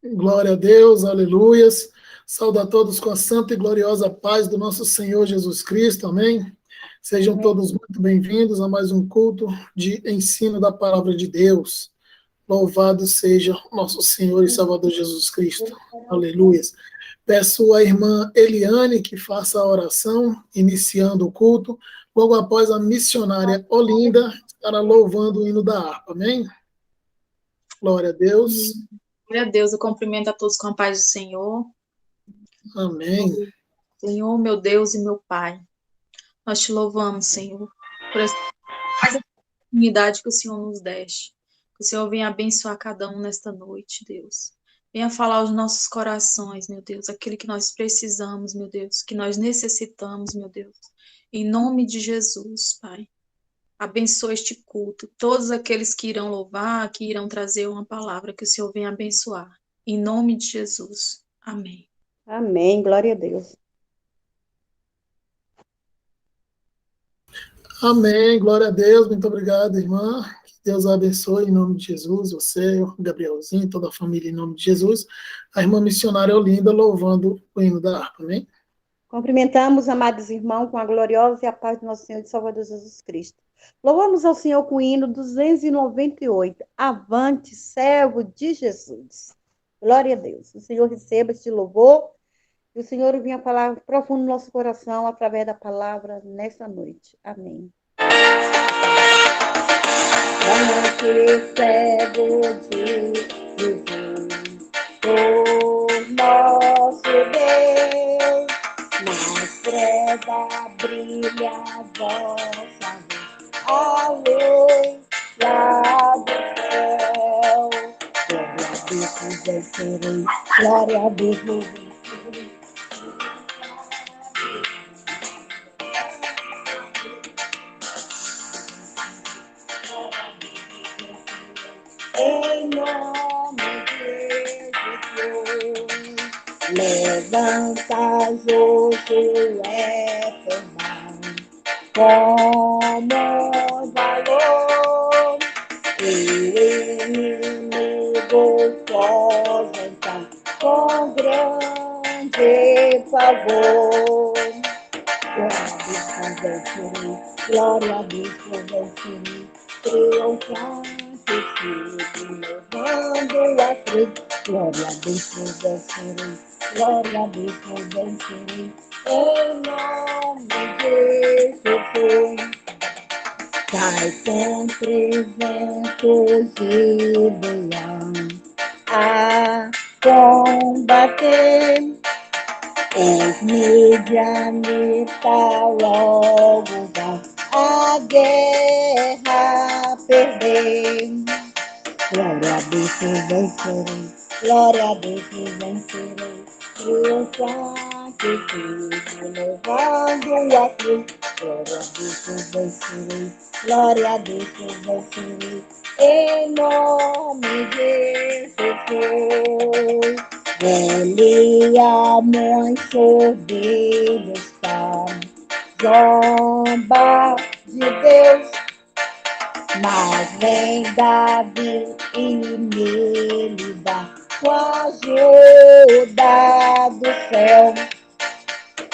Glória a Deus, aleluias. Saúde a todos com a santa e gloriosa paz do nosso Senhor Jesus Cristo, amém? Sejam Amém. todos muito bem-vindos a mais um culto de ensino da palavra de Deus. Louvado seja nosso Senhor e Salvador Jesus Cristo, aleluias. Peço à irmã Eliane que faça a oração, iniciando o culto. Logo após a missionária Olinda estará louvando o hino da harpa, amém? Glória a Deus, Glória a Deus, eu cumprimento a todos com a paz do Senhor. amém. Senhor, meu Deus e meu Pai, nós te louvamos, Senhor, por essa oportunidade que o Senhor nos deste. Que o Senhor venha abençoar cada um nesta noite, Deus. Venha falar aos nossos corações, meu Deus, aquilo que nós precisamos, meu Deus, que nós necessitamos, meu Deus. Em nome de Jesus, Pai. Abençoa este culto. Todos aqueles que irão louvar, que irão trazer uma palavra, que o Senhor venha abençoar. Em nome de Jesus. Amém. Amém, glória a Deus. Amém, glória a Deus, muito obrigado, irmã. Que Deus a abençoe em nome de Jesus, você, o Gabrielzinho, toda a família em nome de Jesus. A irmã missionária Olinda louvando o hino da harpa, amém? Cumprimentamos, amados irmãos, com a gloriosa e a paz do nosso Senhor e Salvador Jesus Cristo. Louvamos ao Senhor com o hino 298. Avante, servo de Jesus. Glória a Deus. O Senhor receba este louvor e o Senhor venha falar profundo no nosso coração através da palavra nessa noite. Amém. Avante, servo de Jesus, o nosso Deus. Nas trevas brilha a vossa luz, a luz lá do céu. Glória a Deus, vencerei. Glória a Deus, vencerei. Em nome de Jesus, levanta Josué como valor, e o inimigo foge então com grande favor. Glória a Deus, vencerei, triunfante sigo, levando a cruz. Glória a Deus, vencerei, glória a Deus, vencerei, em nome de Jesus. Cai contra ventos de leão a combater. Os midianitas logo vão a guerra perder. Glória a Deus, vencerei. Glória a Deus, vencerei. Triunfante sigo, levando a cruz. Glória a Deus, vencerei. Glória a Deus, vencerei. Em nome de Jesus. Golias manso dele está, zomba de Deus, mas vem Davi e nele dá com a ajuda do céu.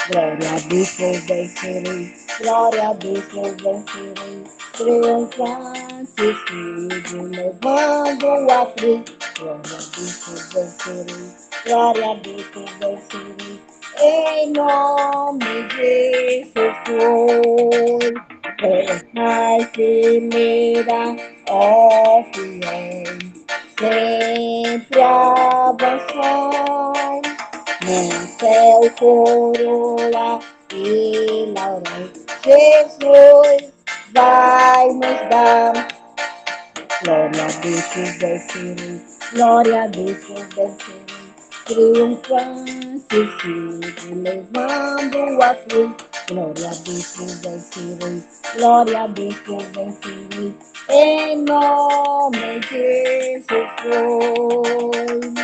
Glória a Deus, eu vencerei, glória a Deus, eu vencerei, triunfante sigo, levando a cruz. Glória a Deus, eu vencerei, glória a Deus, eu vencerei, em nome de Jesus. Ai, primeira, ó fiel, sempre avançar. No céu, coroa e laurel, Jesus vai nos dar. Glória a Deus, eu vencerei, glória a Deus, eu vencerei, triunfante sigo, levando a cruz. Glória a Deus, eu vencerei, glória a Deus, eu vencerei, em nome de Jesus.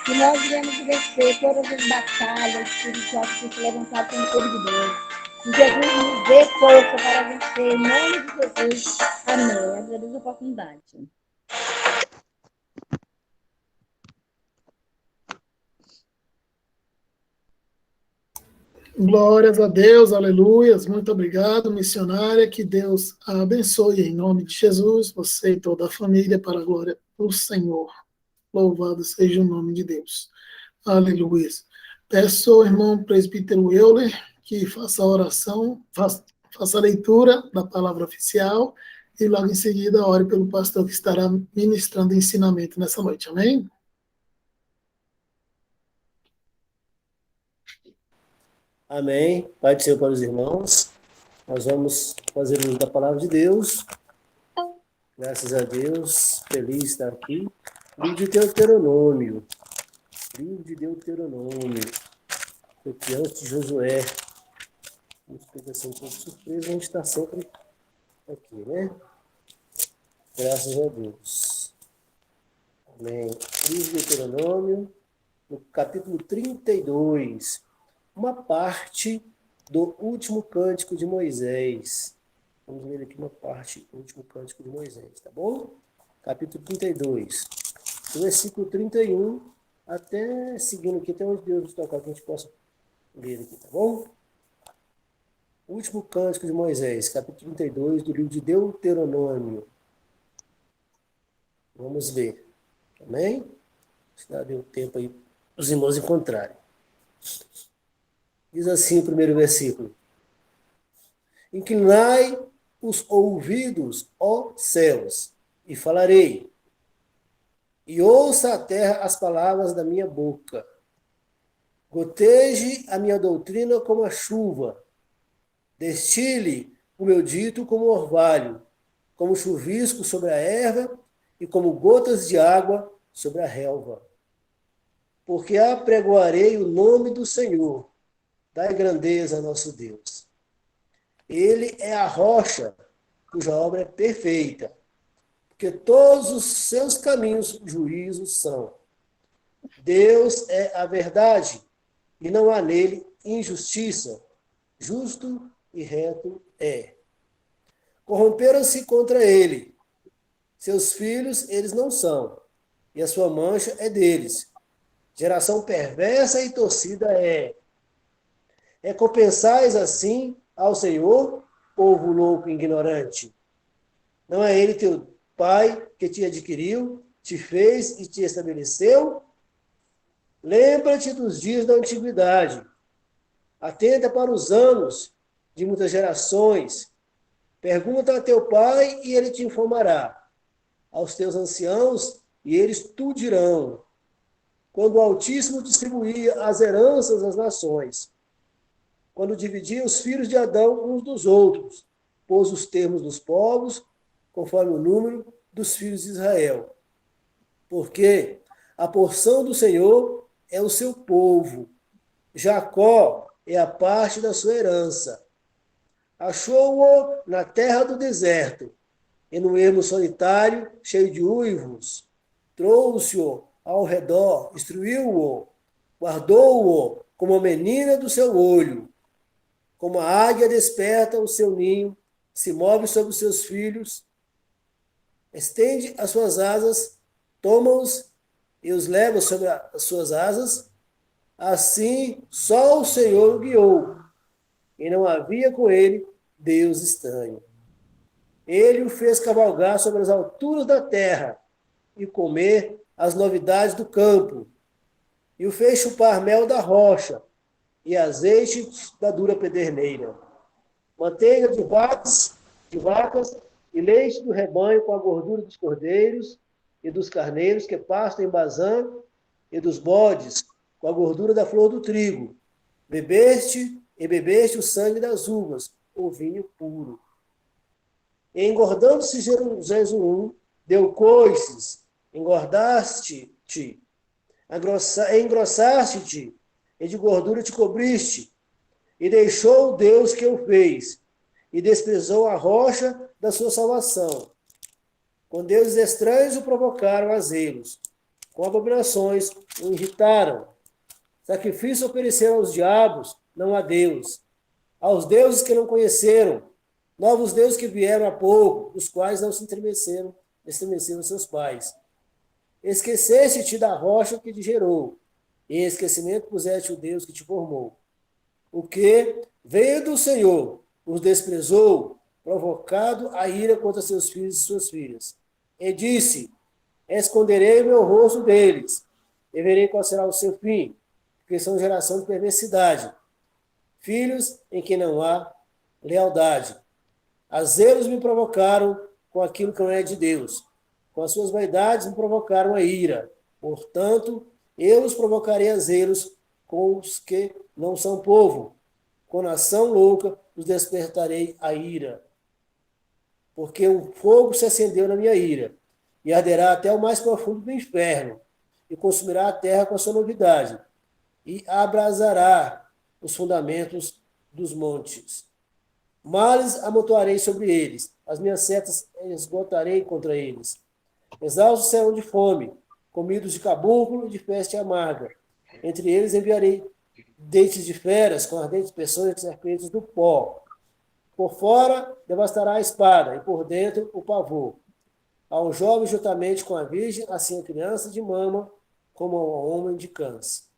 Que nós iremos vencer todas as batalhas espirituais que se levantaram pelo povo de Deus. Que Jesus nos dê força para vencer, em nome de Jesus. Amém. Agradeço a oportunidade. Glórias a Deus, aleluias. Muito obrigado, missionária. Que Deus a abençoe em nome de Jesus, você e toda a família, para a glória do Senhor. Louvado seja o nome de Deus. Aleluias. Peço ao irmão presbítero Euler que faça a oração, faça a leitura da palavra oficial e logo em seguida ore pelo pastor que estará ministrando ensinamento nessa noite. Amém? Amém. Pai do Senhor para os irmãos. Nós vamos fazer uso da palavra de Deus. Graças a Deus. Feliz de estar aqui. Livro de Deuteronômio. Livro de Deuteronômio. Foi que antes de Josué. Vamos pegar assim um pouco de surpresa. A gente está sempre aqui, né? Graças a Deus. Amém. Livro de Deuteronômio, no capítulo 32. Uma parte do último cântico de Moisés. Vamos ler aqui uma parte do último cântico de Moisés, tá bom? Capítulo 32, do versículo 31 até seguindo aqui, até onde Deus nos tocar, que a gente possa ler aqui, tá bom? Último cântico de Moisés, capítulo 32, do livro de Deuteronômio. Vamos ver, amém? Se deu tempo aí os irmãos encontrarem. Diz assim o primeiro versículo: Inclinai os ouvidos, ó céus, e falarei, e ouça a terra as palavras da minha boca. Goteje a minha doutrina como a chuva, destile o meu dito como orvalho, como chuvisco sobre a erva e como gotas de água sobre a relva. Porque apregoarei o nome do Senhor, dai grandeza a nosso Deus. Ele é a rocha, cuja obra é perfeita, porque todos os seus caminhos juízos são. Deus é a verdade, e não há nele injustiça. Justo e reto é. Corromperam-se contra ele. Seus filhos eles não são, e a sua mancha é deles. Geração perversa e torcida é. Recompensais assim ao Senhor, povo louco e ignorante. Não é ele teu pai que te adquiriu, te fez e te estabeleceu? Lembra-te dos dias da antiguidade. Atenta para os anos de muitas gerações. Pergunta a teu pai e ele te informará. Aos teus anciãos e eles tu dirão. Quando o Altíssimo distribuía as heranças às nações, quando dividia os filhos de Adão uns dos outros, pôs os termos dos povos, conforme o número dos filhos de Israel. Porque a porção do Senhor é o seu povo, Jacó é a parte da sua herança. Achou-o na terra do deserto, e no ermo solitário, cheio de uivos. Trouxe-o ao redor, instruiu-o, guardou-o como a menina do seu olho. Como a águia desperta o seu ninho, se move sobre os seus filhos, estende as suas asas, toma-os e os leva sobre as suas asas, assim só o Senhor o guiou, e não havia com ele Deus estranho. Ele o fez cavalgar sobre as alturas da terra e comer as novidades do campo, e o fez chupar mel da rocha e azeite da dura pederneira, manteiga de vacas e leite do rebanho com a gordura dos cordeiros e dos carneiros que pastam em Bazã e dos bodes com a gordura da flor do trigo. Bebeste o sangue das uvas, o vinho puro. E engordando-se Jesuum, deu coices, engordaste-te, engrossaste-te, e de gordura te cobriste, e deixou o Deus que o fez, e desprezou a rocha da sua salvação. Com deuses estranhos o provocaram a zelos, com abominações o irritaram. Sacrifício ofereceram aos diabos, não a Deus. Aos deuses que não conheceram, novos deuses que vieram há pouco, dos quais não se estremeceram seus pais. Esqueceste-te da rocha que te gerou, em esquecimento puseste o Deus que te formou. o que veio do Senhor, os desprezou, provocado a ira contra seus filhos e suas filhas. E disse: esconderei o meu rosto deles, e verei qual será o seu fim, porque são geração de perversidade, filhos em que não há lealdade. A zelos me provocaram com aquilo que não é de Deus, com as suas vaidades me provocaram a ira. Portanto, eu os provocarei a zelos com os que não são povo. Com nação louca os despertarei a ira. Porque o fogo se acendeu na minha ira, e arderá até o mais profundo do inferno, e consumirá a terra com a sua novidade, e abrasará os fundamentos dos montes. Males amontoarei sobre eles, as minhas setas esgotarei contra eles. Exaustos serão de fome, comidos de cabúnculo e de peste amarga. Entre eles enviarei dentes de feras, com ardentes peçonhas de serpentes do pó. Por fora devastará a espada, e por dentro o pavor. Ao jovem juntamente com a virgem, assim a criança de mama, como ao homem de cãs.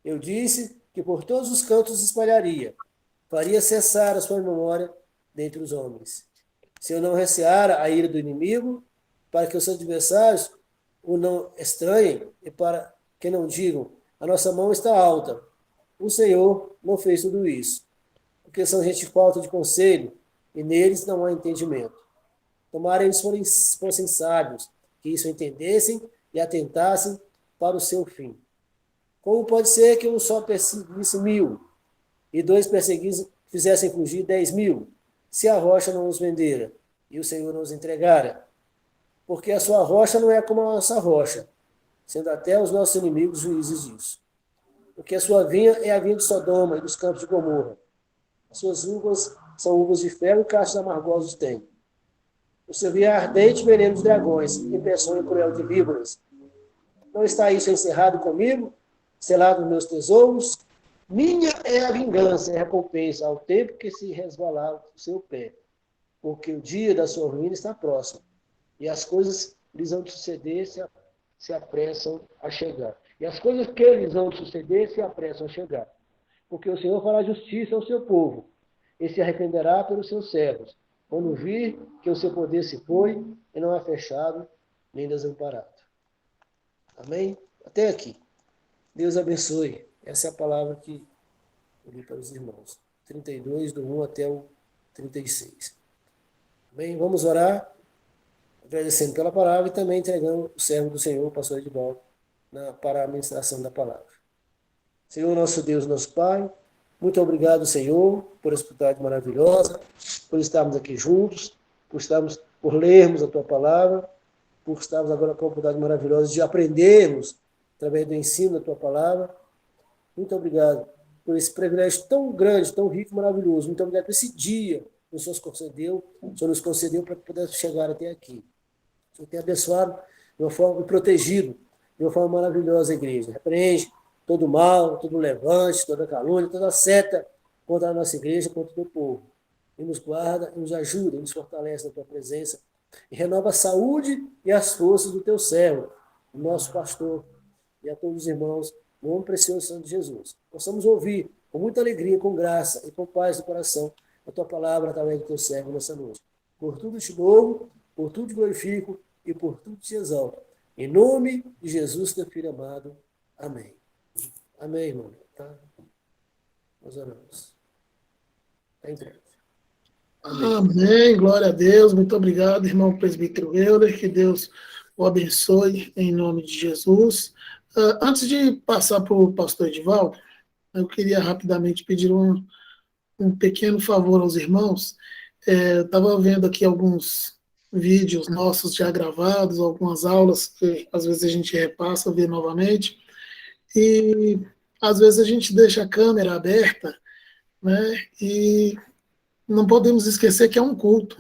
Eu disse que por todos os cantos espalharia, faria cessar a sua memória dentre os homens. Se eu não receara a ira do inimigo, para que os seus adversários o não estranhem, e para que não digam, a nossa mão está alta. O Senhor não fez tudo isso, porque são gente de falta de conselho, e neles não há entendimento. Tomara eles fossem sábios, que isso entendessem e atentassem para o seu fim. Como pode ser que um só perseguisse 1000, e 2 fizessem fugir 10.000, se a rocha não os vendera, e o Senhor não os entregara? Porque a sua rocha não é como a nossa rocha, sendo até os nossos inimigos juízes disso. Porque a sua vinha é a vinha de Sodoma e dos campos de Gomorra. As suas uvas são uvas de ferro e cachos amargosos têm. O seu vinho é ardente veneno dos dragões, e peçonha cruel de víboras. Não está isso encerrado comigo, selado nos meus tesouros? Minha é a vingança e a recompensa ao tempo que se resvalar o seu pé, porque o dia da sua ruína está próximo, e as coisas lhes vão suceder se apressam a chegar. E as coisas que lhes vão suceder se apressam a chegar. Porque o Senhor fará justiça ao seu povo, e se arrependerá pelos seus servos, quando vir que o seu poder se foi, e não é fechado, nem desamparado. Amém? Até aqui. Deus abençoe. Essa é a palavra que eu li para os irmãos. 32, do 1 até o 36. Bem, vamos orar, agradecendo pela palavra e também entregando o servo do Senhor, o pastor Edivaldo, para a ministração da palavra. Senhor, nosso Deus, nosso Pai, muito obrigado, Senhor, por essa oportunidade maravilhosa, por estarmos aqui juntos, por lermos a Tua palavra, por estarmos agora com a oportunidade maravilhosa de aprendermos através do ensino da Tua palavra. Muito obrigado por esse privilégio tão grande, tão rico, maravilhoso. Muito obrigado por esse dia que o Senhor nos concedeu para poder chegar até aqui. O Senhor tem abençoado de uma forma, protegido de uma forma maravilhosa a igreja. Repreende todo mal, todo levante, toda calúnia, toda seta contra a nossa igreja, contra o teu povo. E nos guarda, e nos ajuda, e nos fortalece na tua presença. E renova a saúde e as forças do teu servo, o nosso pastor, e a todos os irmãos, no nome precioso Santo de Jesus. Possamos ouvir com muita alegria, com graça e com paz do coração a tua palavra através do teu servo nessa noite. Por tudo te louvo, por tudo te glorifico e por tudo te exalto. Em nome de Jesus, teu filho amado. Amém. Amém, irmão. Tá? Nós oramos. Está entregue. Amém. Glória a Deus. Muito obrigado, irmão presbítero Euler. Que Deus o abençoe em nome de Jesus. Antes de passar para o pastor Edivaldo, eu queria rapidamente pedir um pequeno favor aos irmãos. Eu estava vendo aqui alguns vídeos nossos já gravados, algumas aulas que às vezes a gente repassa, vê novamente, e às vezes a gente deixa a câmera aberta, né? E não podemos esquecer que é um culto,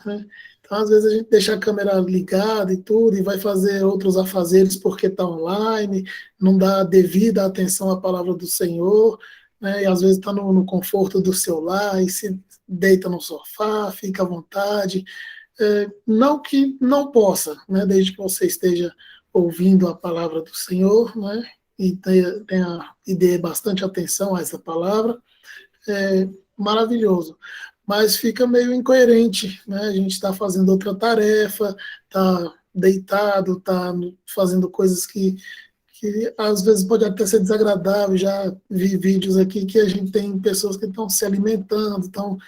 né? Então, às vezes a gente deixa a câmera ligada e tudo, e vai fazer outros afazeres porque está online, não dá devida atenção à palavra do Senhor, né? E às vezes está no conforto do seu lar, e se deita no sofá, fica à vontade. Não que não possa, né? Desde que você esteja ouvindo a palavra do Senhor, né? e e dê bastante atenção a essa palavra, é maravilhoso. Mas fica meio incoerente, né? A gente está fazendo outra tarefa, está deitado, está fazendo coisas que às vezes pode até ser desagradável. Já vi vídeos aqui que a gente tem pessoas que estão se alimentando, estão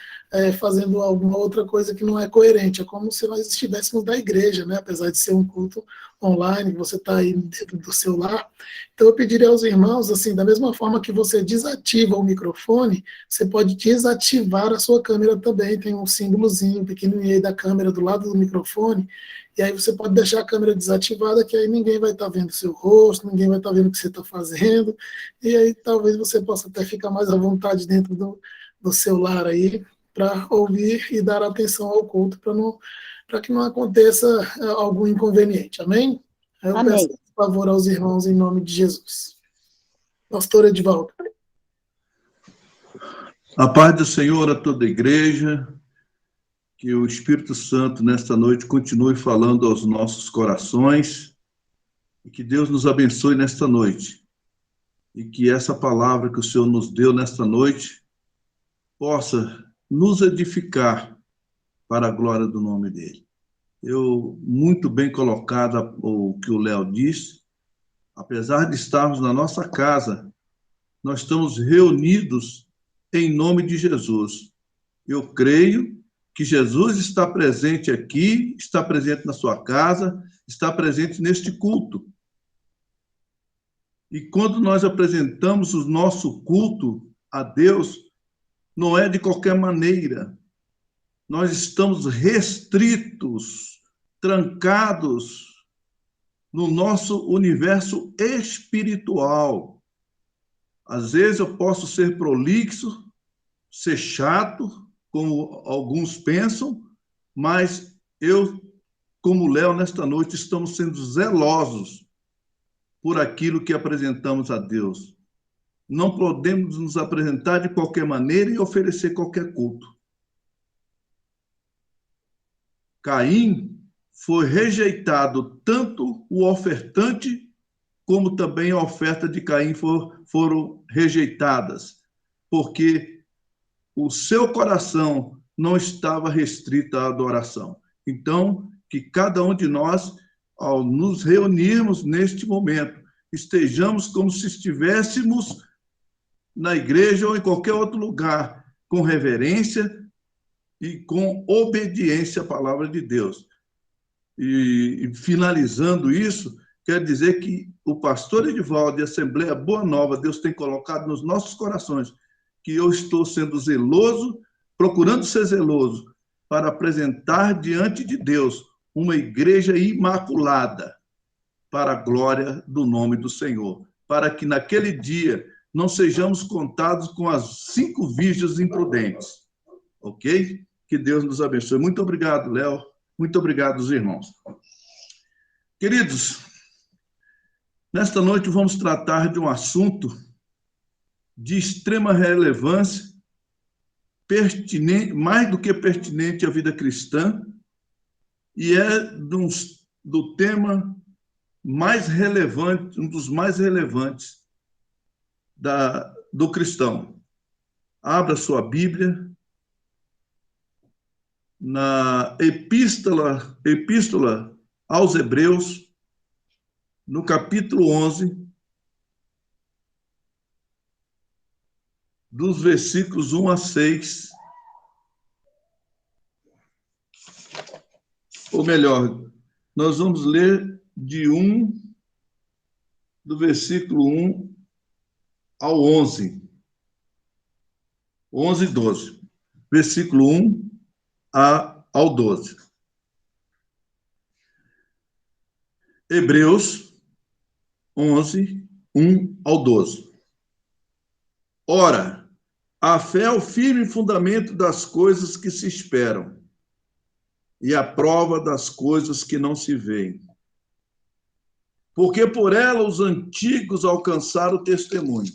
fazendo alguma outra coisa que não é coerente. É como se nós estivéssemos da igreja, né? Apesar de ser um culto online, você está aí dentro do seu lar. Então eu pediria aos irmãos, assim, da mesma forma que você desativa o microfone, você pode desativar a sua câmera também. Tem um símbolozinho pequenininho aí da câmera do lado do microfone. E aí você pode deixar a câmera desativada, que aí ninguém vai estar vendo seu rosto, ninguém vai estar vendo o que você está fazendo, e aí talvez você possa até ficar mais à vontade dentro do celular aí, para ouvir e dar atenção ao culto, para que não aconteça algum inconveniente. Amém? Eu Amém. peço favor aos irmãos em nome de Jesus. Pastor Edivaldo. A paz do Senhor a toda a igreja. Que o Espírito Santo, nesta noite, continue falando aos nossos corações e que Deus nos abençoe nesta noite. E que essa palavra que o Senhor nos deu nesta noite possa nos edificar para a glória do nome dEle. Muito bem colocado o que o Léo disse. Apesar de estarmos na nossa casa, nós estamos reunidos em nome de Jesus. Eu creio que Jesus está presente aqui, está presente na sua casa, está presente neste culto. E quando nós apresentamos o nosso culto a Deus, não é de qualquer maneira. Nós estamos restritos, trancados no nosso universo espiritual. Às vezes eu posso ser prolixo, ser chato, como alguns pensam, mas eu, como Léo, nesta noite, estamos sendo zelosos por aquilo que apresentamos a Deus. Não podemos nos apresentar de qualquer maneira e oferecer qualquer culto. Caim foi rejeitado, tanto o ofertante como também a oferta de Caim foram rejeitadas, porque o seu coração não estava restrito à adoração. Então, que cada um de nós, ao nos reunirmos neste momento, estejamos como se estivéssemos na igreja ou em qualquer outro lugar, com reverência e com obediência à palavra de Deus. E finalizando isso, quero dizer que o pastor Edivaldo e a Assembleia Boa Nova, Deus tem colocado nos nossos corações que eu estou sendo zeloso, procurando ser zeloso, para apresentar diante de Deus uma igreja imaculada, para a glória do nome do Senhor, para que naquele dia não sejamos contados com as 5 virgens imprudentes. Ok? Que Deus nos abençoe. Muito obrigado, Léo. Muito obrigado, os irmãos. Queridos, nesta noite vamos tratar de um assunto de extrema relevância, pertinente, mais do que pertinente à vida cristã, e é do tema mais relevante, um dos mais relevantes do cristão. Abra sua Bíblia na Epístola aos Hebreus, no capítulo 11, dos versículos 1 a 6, ou melhor, nós vamos ler do versículo 1 ao 11. 11 e 12. Versículo 1 ao 12. Hebreus 11, 1 ao 12. Ora, a fé é o firme fundamento das coisas que se esperam e a prova das coisas que não se veem. Porque por ela os antigos alcançaram o testemunho.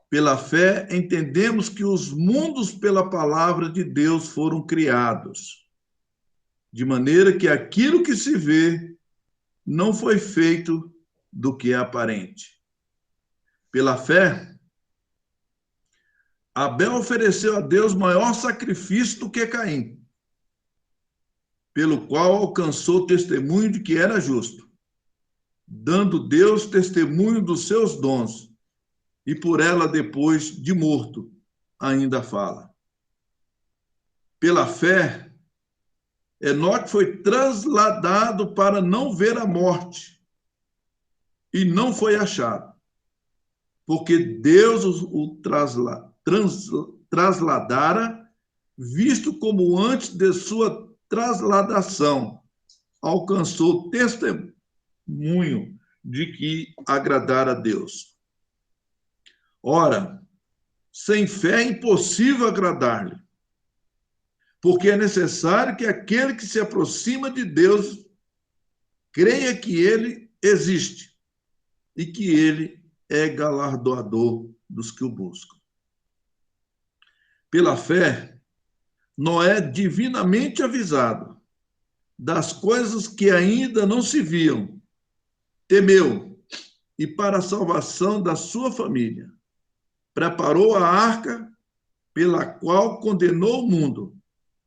Pela fé, entendemos que os mundos pela palavra de Deus foram criados, de maneira que aquilo que se vê não foi feito do que é aparente. Pela fé, Abel ofereceu a Deus maior sacrifício do que Caim, pelo qual alcançou testemunho de que era justo, dando Deus testemunho dos seus dons, e por ela, depois de morto, ainda fala. Pela fé, Enoque foi trasladado para não ver a morte, e não foi achado, porque Deus o trasladara, visto como antes de sua trasladação alcançou testemunho de que agradara a Deus. Ora, sem fé é impossível agradar-lhe, porque é necessário que aquele que se aproxima de Deus creia que ele existe e que ele é galardoador dos que o buscam. Pela fé, Noé, divinamente avisado das coisas que ainda não se viam, temeu e, para a salvação da sua família, preparou a arca pela qual condenou o mundo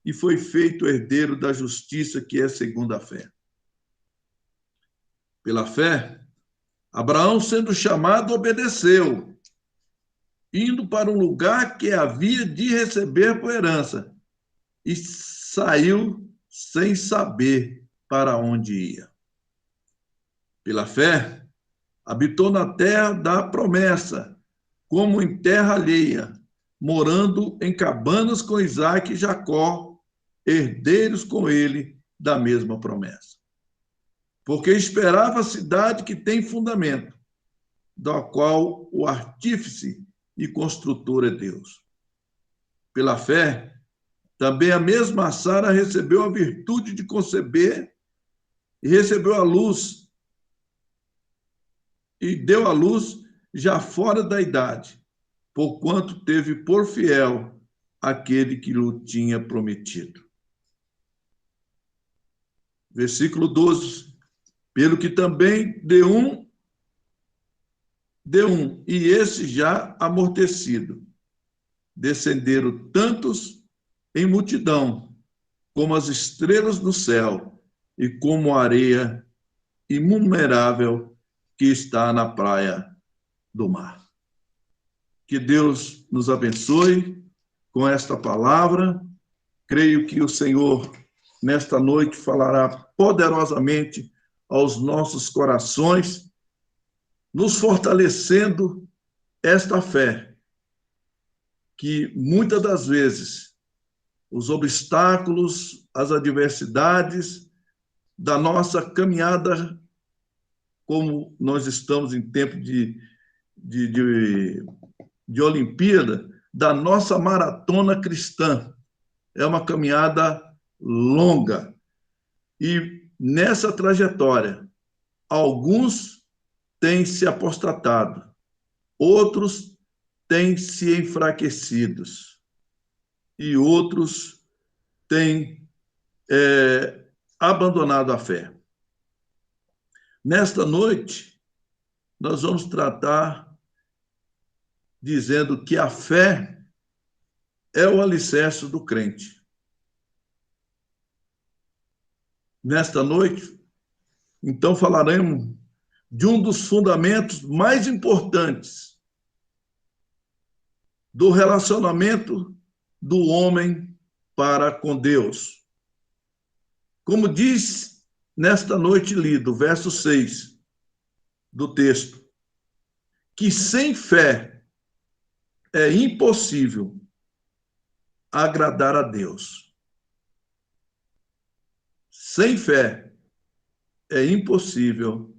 e foi feito herdeiro da justiça que é segundo a fé. Pela fé, Abraão, sendo chamado, obedeceu, indo para um lugar que havia de receber por herança, e saiu sem saber para onde ia. Pela fé, habitou na terra da promessa, como em terra alheia, morando em cabanas com Isaque e Jacó, herdeiros com ele da mesma promessa. Porque esperava a cidade que tem fundamento, da qual o artífice e construtor é Deus. Pela fé, também a mesma Sara recebeu a virtude de conceber e recebeu a luz e deu à luz já fora da idade, porquanto teve por fiel aquele que lhe tinha prometido. Versículo 12. Pelo que também de um, e esse já amortecido, descenderam tantos em multidão, como as estrelas do céu, e como a areia inumerável que está na praia do mar. Que Deus nos abençoe com esta palavra. Creio que o Senhor, nesta noite, falará poderosamente aos nossos corações, nos fortalecendo esta fé, que muitas das vezes os obstáculos, as adversidades da nossa caminhada, como nós estamos em tempo de Olimpíada, da nossa maratona cristã. É uma caminhada longa. E nessa trajetória, alguns têm se apostatado, outros têm se enfraquecidos e outros têm abandonado a fé. Nesta noite, nós vamos tratar dizendo que a fé é o alicerce do crente. Nesta noite, então, falaremos de um dos fundamentos mais importantes do relacionamento do homem para com Deus. Como diz nesta noite lido, verso 6 do texto, que sem fé é impossível agradar a Deus. Sem fé é impossível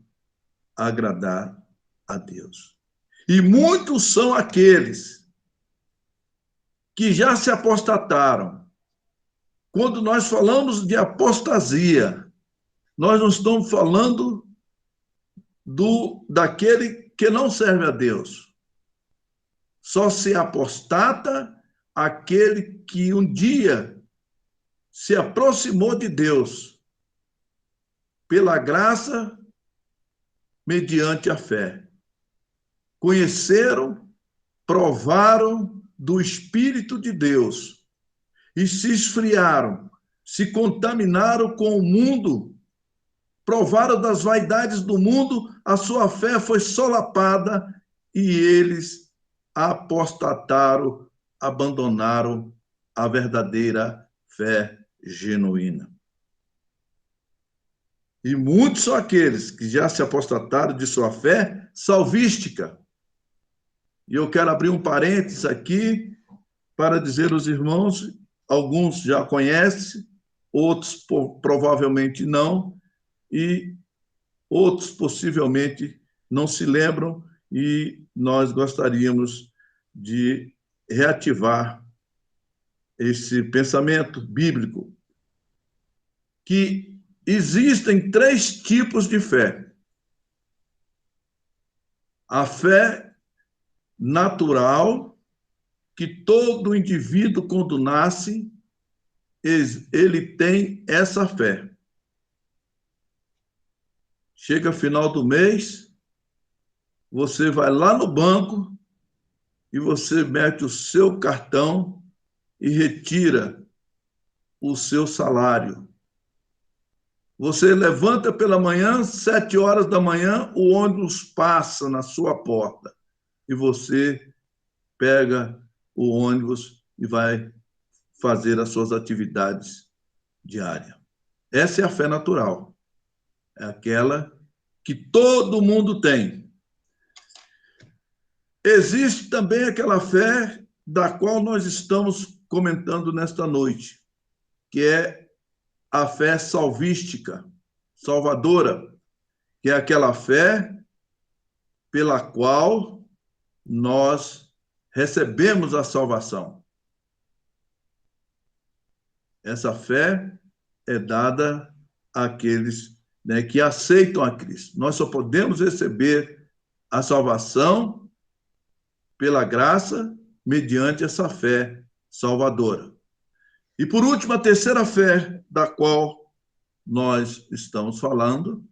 agradar a Deus. E muitos são aqueles que já se apostataram. Quando nós falamos de apostasia, nós não estamos falando daquele que não serve a Deus. Só se apostata aquele que um dia se aproximou de Deus pela graça, mediante a fé. Conheceram, provaram do Espírito de Deus e se esfriaram, se contaminaram com o mundo, provaram das vaidades do mundo, a sua fé foi solapada e eles apostataram, abandonaram a verdadeira fé genuína. E muitos são aqueles que já se apostataram de sua fé salvística. E eu quero abrir um parênteses aqui para dizer aos irmãos, alguns já conhecem, outros provavelmente não, e outros possivelmente não se lembram, e nós gostaríamos de reativar esse pensamento bíblico, que existem 3 tipos de fé. A fé natural, que todo indivíduo, quando nasce, ele tem essa fé. Chega final do mês, você vai lá no banco e você mete o seu cartão e retira o seu salário. Você levanta pela manhã, 7 horas da manhã, o ônibus passa na sua porta e você pega o ônibus e vai fazer as suas atividades diárias. Essa é a fé natural. É aquela que todo mundo tem. Existe também aquela fé da qual nós estamos comentando nesta noite, que é a fé salvística, salvadora, que é aquela fé pela qual nós recebemos a salvação. Essa fé é dada àqueles, né, que aceitam a Cristo. Nós só podemos receber a salvação pela graça mediante essa fé salvadora. E, por último, a terceira fé da qual nós estamos falando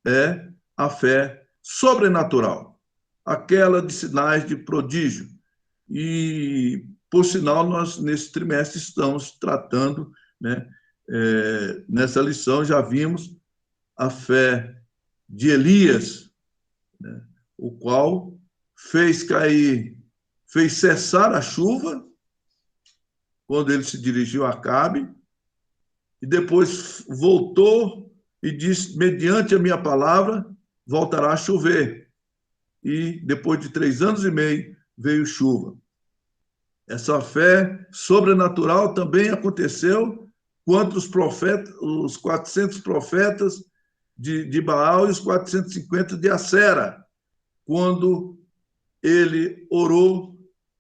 é a fé sobrenatural, aquela de sinais de prodígio. E, por sinal, nós, nesse trimestre, estamos tratando, né, nessa lição, já vimos a fé de Elias, né, o qual fez cessar a chuva, quando ele se dirigiu a Acabe, e depois voltou e disse, mediante a minha palavra, voltará a chover. E depois de 3 anos e meio, veio chuva. Essa fé sobrenatural também aconteceu quando os 400 profetas de Baal e os 450 de Acera, quando ele orou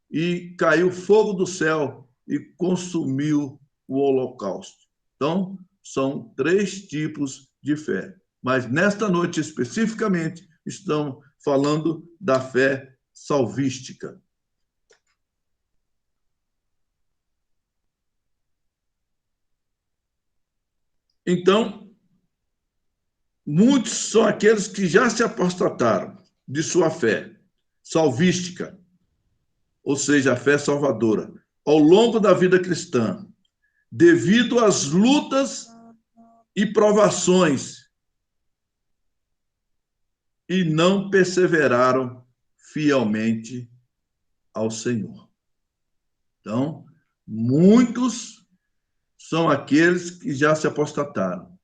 e caiu fogo do céu e consumiu o holocausto. Então, são 3 tipos de fé. Mas nesta noite, especificamente, estamos falando da fé salvística. Então, muitos são aqueles que já se apostataram de sua fé salvística, ou seja, a fé salvadora, ao longo da vida cristã, devido às lutas e provações, e não perseveraram fielmente ao Senhor. Então, muitos são aqueles que já se apostataram,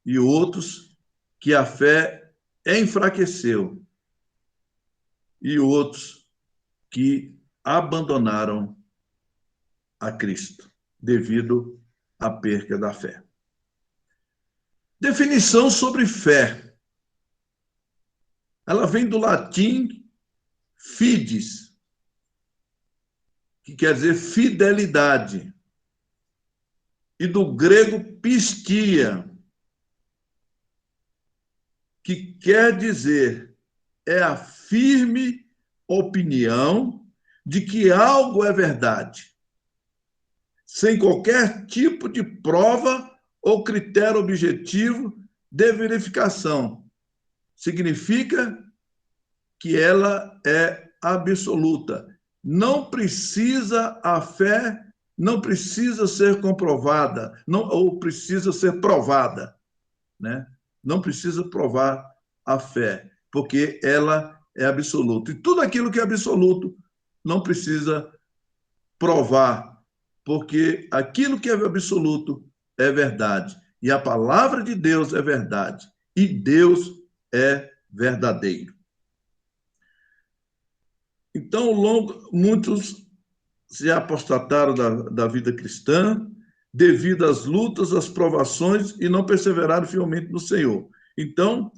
e outros que a fé enfraqueceu, e outros que abandonaram a Cristo devido à perca da fé. Definição sobre fé. Ela vem do latim fides, que quer dizer fidelidade, e do grego pistia, que quer dizer é a firme opinião de que algo é verdade, sem qualquer tipo de prova ou critério objetivo de verificação, significa que ela é absoluta. Não precisa a fé, não precisa ser comprovada, não, ou precisa ser provada, né? Não precisa provar a fé, porque ela é absoluta. E tudo aquilo que é absoluto não precisa provar, porque aquilo que é absoluto é verdade. E a palavra de Deus é verdade. E Deus é verdadeiro. Então, muitos se apostataram da vida cristã devido às lutas, às provações e não perseveraram fielmente no Senhor. Então,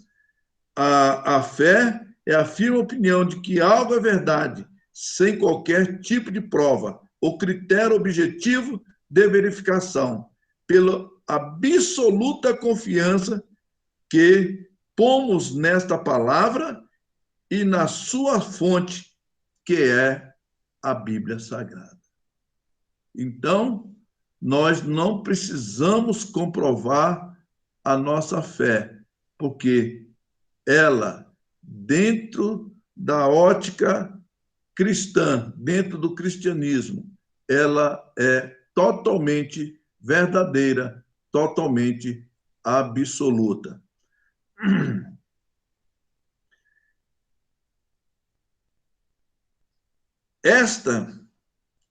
a fé é a firme opinião de que algo é verdade, sem qualquer tipo de prova, ou critério objetivo de verificação, pela absoluta confiança que pomos nesta palavra e na sua fonte, que é a Bíblia Sagrada. Então, nós não precisamos comprovar a nossa fé, porque ela, dentro da ótica cristã, dentro do cristianismo, ela é totalmente verdadeira, totalmente absoluta. Esta,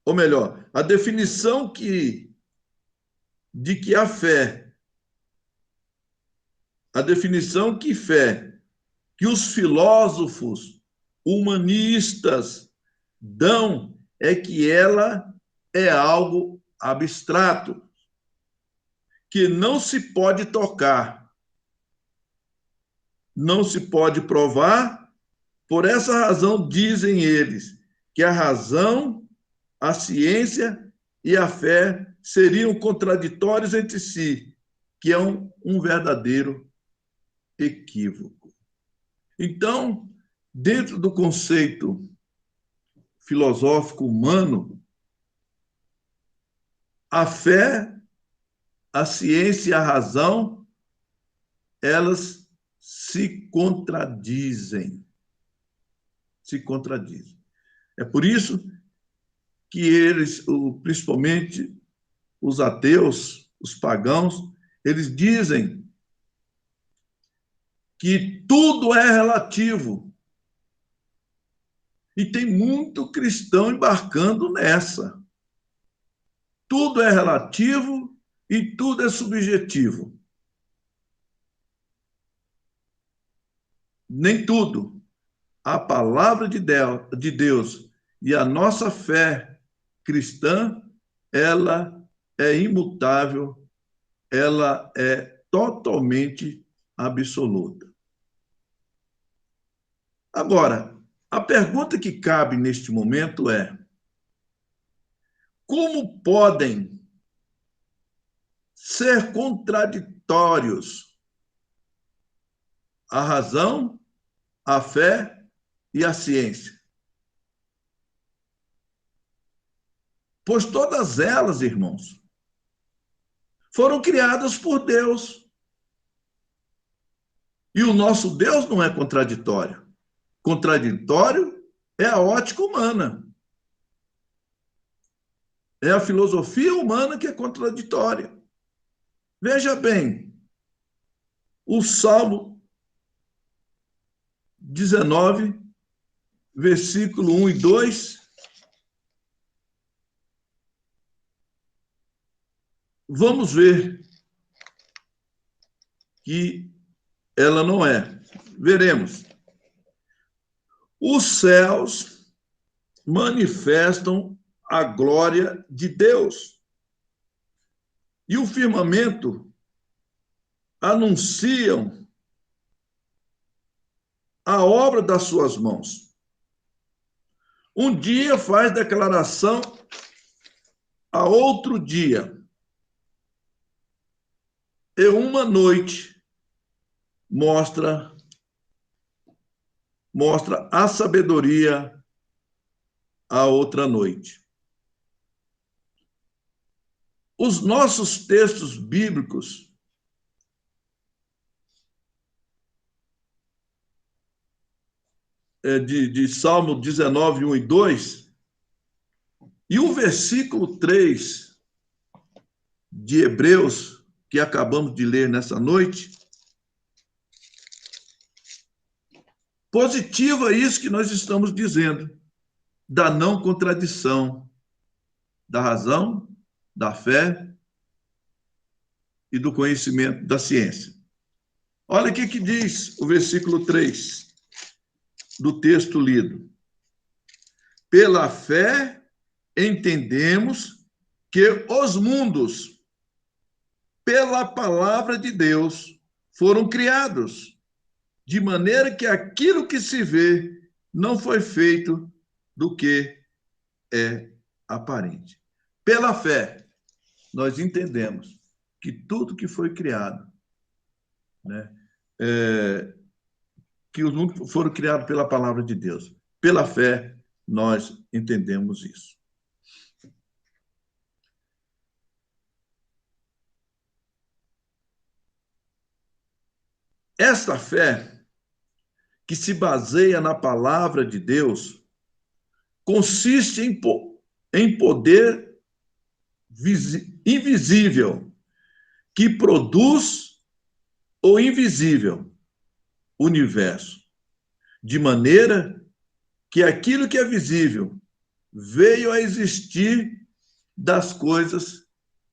ou melhor, a definição de que a fé, a definição que os filósofos humanistas dão é que ela é algo abstrato, que não se pode tocar, não se pode provar. Por essa razão, dizem eles, que a razão, a ciência e a fé seriam contraditórios entre si, que é um verdadeiro equívoco. Então, dentro do conceito filosófico humano, a fé, a ciência e a razão, elas se contradizem. Se contradizem. É por isso que eles, principalmente os ateus, os pagãos, eles dizem que tudo é relativo. E tem muito cristão embarcando nessa. Tudo é relativo e tudo é subjetivo. Nem tudo. A palavra de Deus e a nossa fé cristã, ela é imutável, ela é totalmente absoluta. Agora, a pergunta que cabe neste momento é: como podem ser contraditórios a razão, a fé e a ciência? Pois todas elas, irmãos, foram criadas por Deus. E o nosso Deus não é contraditório. Contraditório é a ótica humana. É a filosofia humana que é contraditória. Veja bem, o Salmo 19, versículo 1 e 2. Vamos ver que ela não é. Veremos. Os céus manifestam a glória de Deus, e o firmamento anunciam a obra das suas mãos. Um dia faz declaração a outro dia, e uma noite mostra a sabedoria a outra noite. Os nossos textos bíblicos de Salmo 19, 1 e 2, e o versículo 3 de Hebreus, que acabamos de ler nessa noite, positiva isso que nós estamos dizendo, da não contradição, da razão, da fé e do conhecimento da ciência. Olha o que diz o versículo 3 do texto lido. Pela fé entendemos que os mundos, pela palavra de Deus, foram criados, de maneira que aquilo que se vê não foi feito do que é aparente. Pela fé, nós entendemos que tudo que foi criado, né, que os mundos foram criados pela palavra de Deus. Pela fé, nós entendemos isso. Esta fé, que se baseia na palavra de Deus, consiste em poder invisível, que produz o invisível universo, de maneira que aquilo que é visível veio a existir das coisas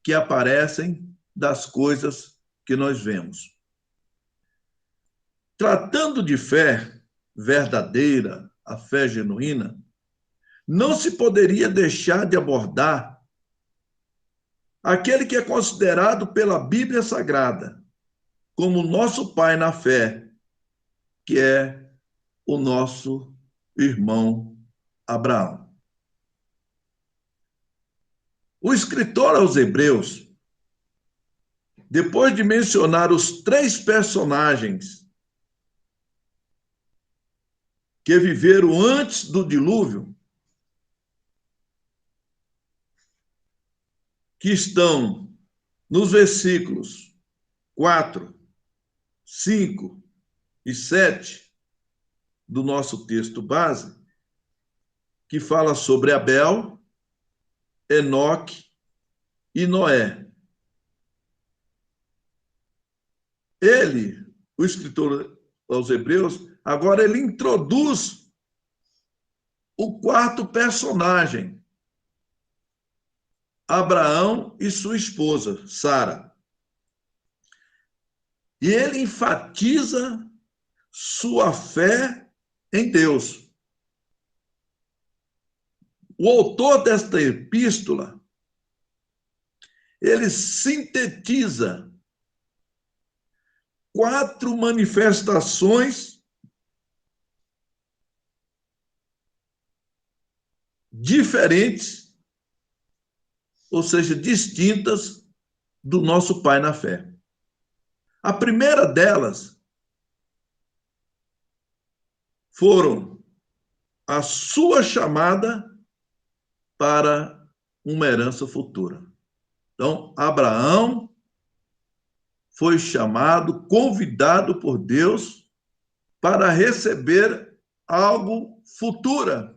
que aparecem, das coisas que nós vemos. Tratando de fé verdadeira, a fé genuína, não se poderia deixar de abordar aquele que é considerado pela Bíblia Sagrada como nosso pai na fé, que é o nosso irmão Abraão. O escritor aos Hebreus, depois de mencionar os 3 personagens que viveram antes do dilúvio, que estão nos versículos 4, 5 e 7 do nosso texto base, que fala sobre Abel, Enoque e Noé. Ele, o escritor aos Hebreus, agora ele introduz o 4º personagem, Abraão e sua esposa, Sara. E ele enfatiza sua fé em Deus. O autor desta epístola, ele sintetiza 4 manifestações diferentes, ou seja, distintas do nosso pai na fé. A primeira delas foram a sua chamada para uma herança futura. Então, Abraão foi chamado, convidado por Deus para receber algo futuro.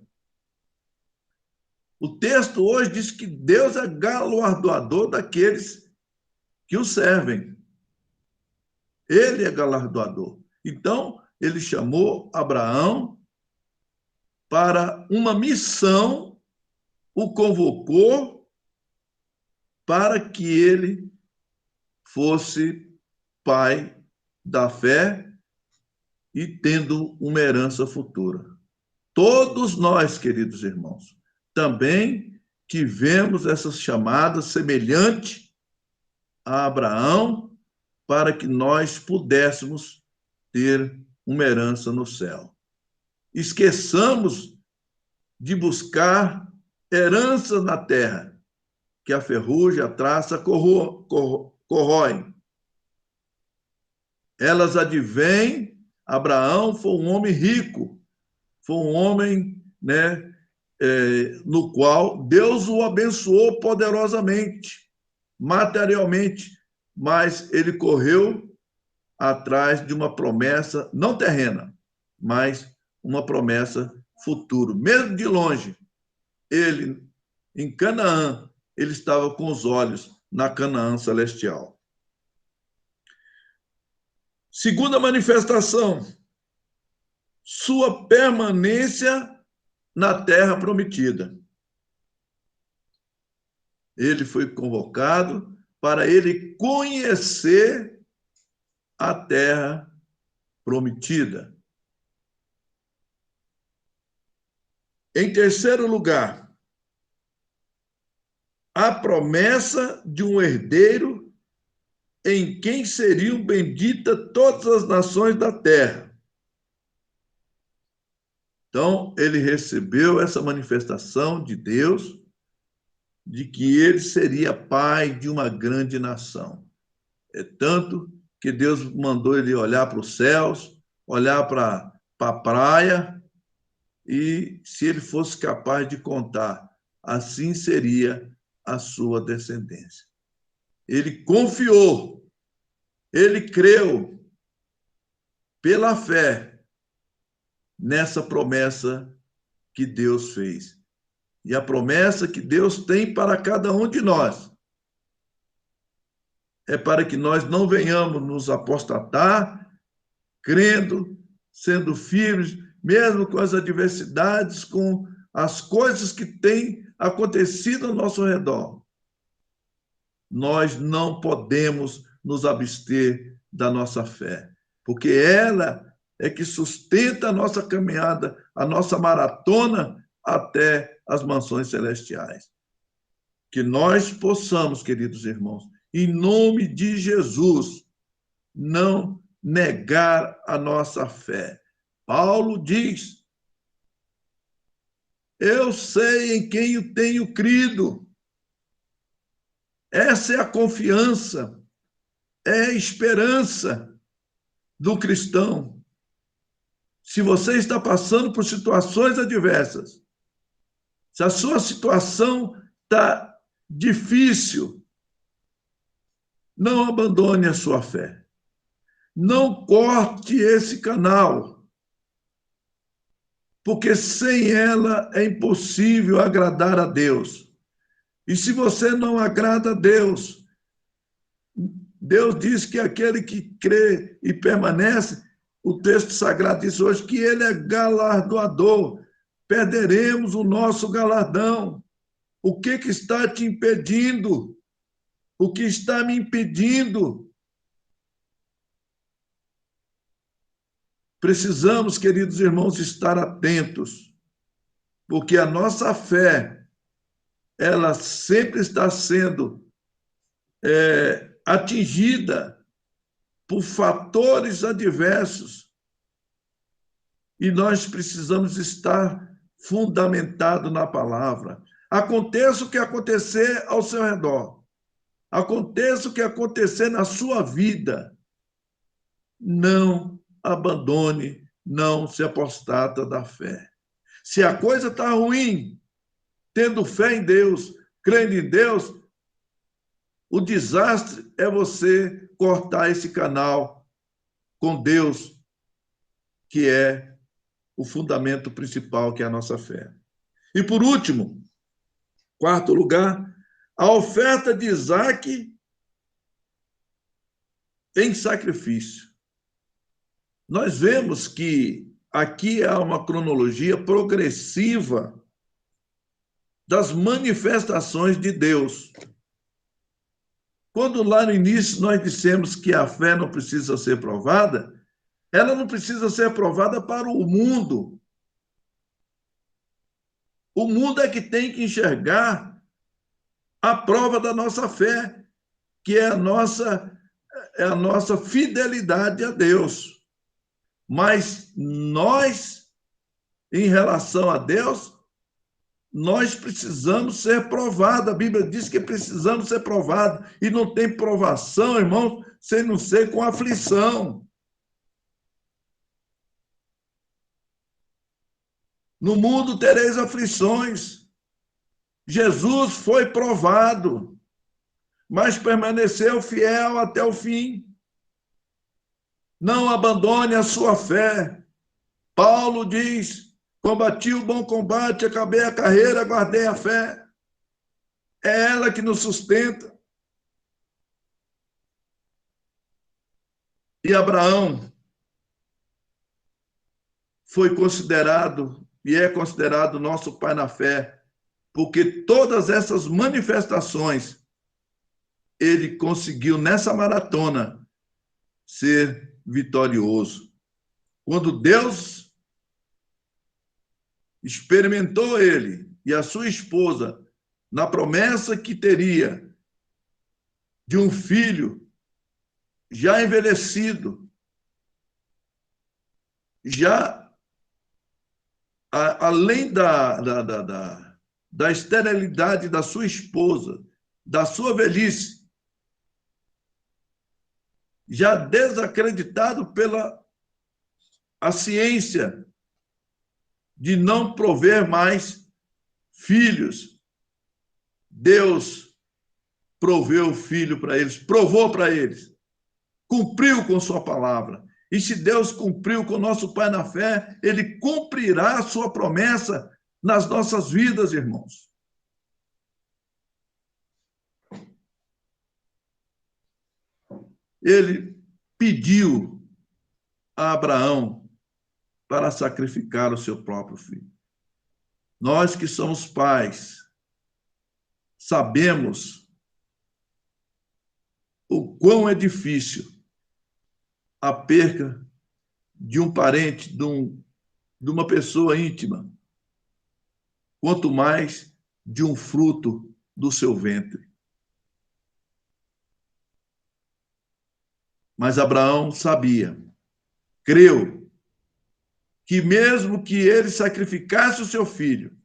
O texto hoje diz que Deus é galardoador daqueles que o servem. Ele é galardoador. Então, ele chamou Abraão para uma missão, o convocou para que ele fosse pai da fé e tendo uma herança futura. Todos nós, queridos irmãos, também tivemos essa chamada semelhante a Abraão para que nós pudéssemos ter uma herança no céu. Esqueçamos de buscar heranças na terra, que a ferrugem, a traça corroem. Elas advêm. Abraão foi um homem rico, foi um homem, no qual Deus o abençoou poderosamente, materialmente, mas ele correu atrás de uma promessa, não terrena, mas uma promessa futura. Mesmo de longe, ele, em Canaã, ele estava com os olhos na Canaã celestial. Segunda manifestação, sua permanência na terra prometida. Ele foi convocado para ele conhecer a terra prometida. Em terceiro lugar, a promessa de um herdeiro em quem seriam benditas todas as nações da terra. Então, ele recebeu essa manifestação de Deus, de que ele seria pai de uma grande nação. É tanto que Deus mandou ele olhar para os céus, olhar para a praia, e se ele fosse capaz de contar, assim seria a sua descendência. Ele confiou, ele creu pela fé nessa promessa que Deus fez. E a promessa que Deus tem para cada um de nós é para que nós não venhamos nos apostatar, crendo, sendo firmes, mesmo com as adversidades, com as coisas que têm acontecido ao nosso redor. Nós não podemos nos abster da nossa fé, porque ela é que sustenta a nossa caminhada, a nossa maratona até as mansões celestiais. Que nós possamos, queridos irmãos, em nome de Jesus, não negar a nossa fé. Paulo diz: eu sei em quem eu tenho crido. Essa é a confiança, é a esperança do cristão. Se você está passando por situações adversas, se a sua situação está difícil, não abandone a sua fé. Não corte esse canal, porque sem ela é impossível agradar a Deus. E se você não agrada a Deus, Deus diz que aquele que crê e permanece, o texto sagrado diz hoje que ele é galardoador. Perderemos o nosso galardão. O que está te impedindo? O que está me impedindo? Precisamos, queridos irmãos, estar atentos, porque a nossa fé, ela sempre está sendo atingida por fatores adversos, e nós precisamos estar fundamentado na palavra. Aconteça o que acontecer ao seu redor, aconteça o que acontecer na sua vida, não abandone, não se apostata da fé. Se a coisa está ruim, tendo fé em Deus, crendo em Deus, o desastre é você cortar esse canal com Deus, que é o fundamento principal, que é a nossa fé. E por último, quarto lugar, a oferta de Isaque em sacrifício. Nós vemos que aqui há uma cronologia progressiva das manifestações de Deus. Quando lá no início nós dissemos que a fé não precisa ser provada, ela não precisa ser provada para o mundo. O mundo é que tem que enxergar a prova da nossa fé, que é a nossa fidelidade a Deus. Mas nós, em relação a Deus, nós precisamos ser provados. A Bíblia diz que precisamos ser provados. E não tem provação, irmãos, sem não ser com aflição. No mundo tereis aflições. Jesus foi provado, mas permaneceu fiel até o fim. Não abandone a sua fé. Paulo diz: combati o bom combate, acabei a carreira, guardei a fé. É ela que nos sustenta. E Abraão foi considerado e é considerado nosso pai na fé, porque todas essas manifestações ele conseguiu nessa maratona ser vitorioso. Quando Deus experimentou ele e a sua esposa na promessa que teria de um filho já envelhecido, já além da esterilidade da sua esposa, da sua velhice, já desacreditado pela a ciência de não prover mais filhos, Deus proveu o filho para eles, provou para eles, cumpriu com sua palavra. E se Deus cumpriu com nosso Pai na fé, Ele cumprirá a sua promessa nas nossas vidas, irmãos. Ele pediu a Abraão para sacrificar o seu próprio filho. Nós que somos pais, sabemos o quão é difícil a perca de um parente, de uma pessoa íntima, quanto mais de um fruto do seu ventre. Mas Abraão sabia, creu, que mesmo que ele sacrificasse o seu filho,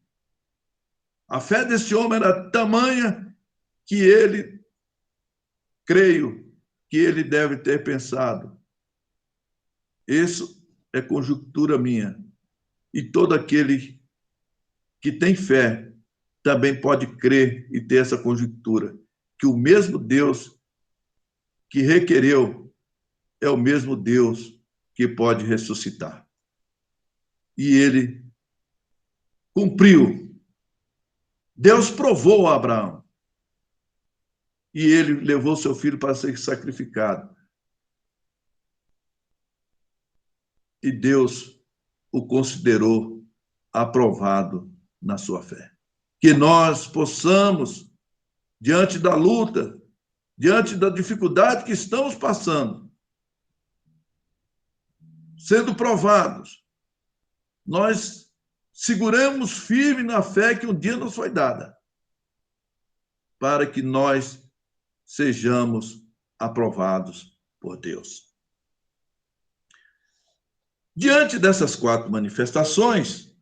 a fé desse homem era tamanha que ele, creio, que ele deve ter pensado: isso é conjectura minha. E todo aquele que tem fé também pode crer e ter essa conjectura, que o mesmo Deus que requereu é o mesmo Deus que pode ressuscitar. E ele cumpriu. Deus provou a Abraão. E ele levou seu filho para ser sacrificado. E Deus o considerou aprovado na sua fé. Que nós possamos, diante da luta, diante da dificuldade que estamos passando, sendo provados, nós seguramos firme na fé que um dia nos foi dada, para que nós sejamos aprovados por Deus. Diante dessas 4 manifestações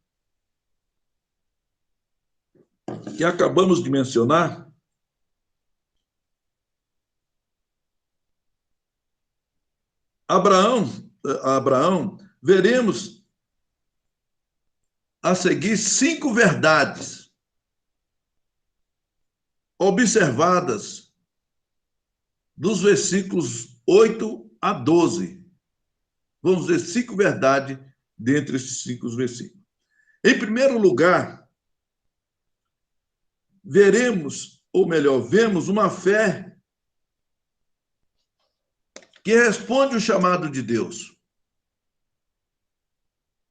que acabamos de mencionar, Abraão, veremos a seguir 5 verdades observadas dos versículos 8 a 12. Vamos ver 5 verdades dentre esses 5 versículos. Em primeiro lugar, vemos uma fé que responde o chamado de Deus.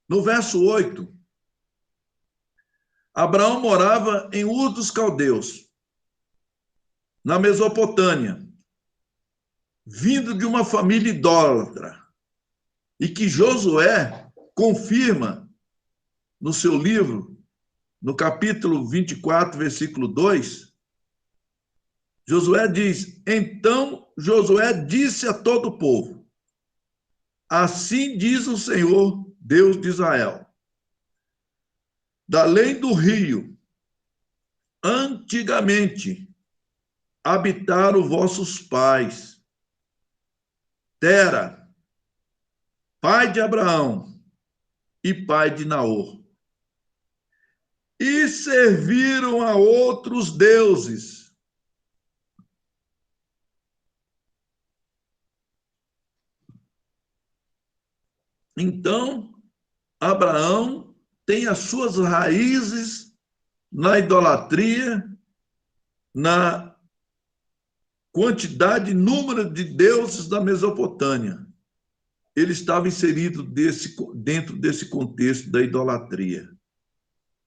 No verso 8, Abraão morava em Ur dos Caldeus, na Mesopotâmia, vindo de uma família idólatra, e que Josué confirma no seu livro, no capítulo 24, versículo 2, Josué diz: então Josué disse a todo o povo: assim diz o Senhor, Deus de Israel, da além do rio, antigamente habitaram vossos pais, Tera, pai de Abraão e pai de Naor, e serviram a outros deuses. Então, Abraão tem as suas raízes na idolatria, na quantidade, número de deuses da Mesopotâmia. Ele estava inserido dentro desse contexto da idolatria.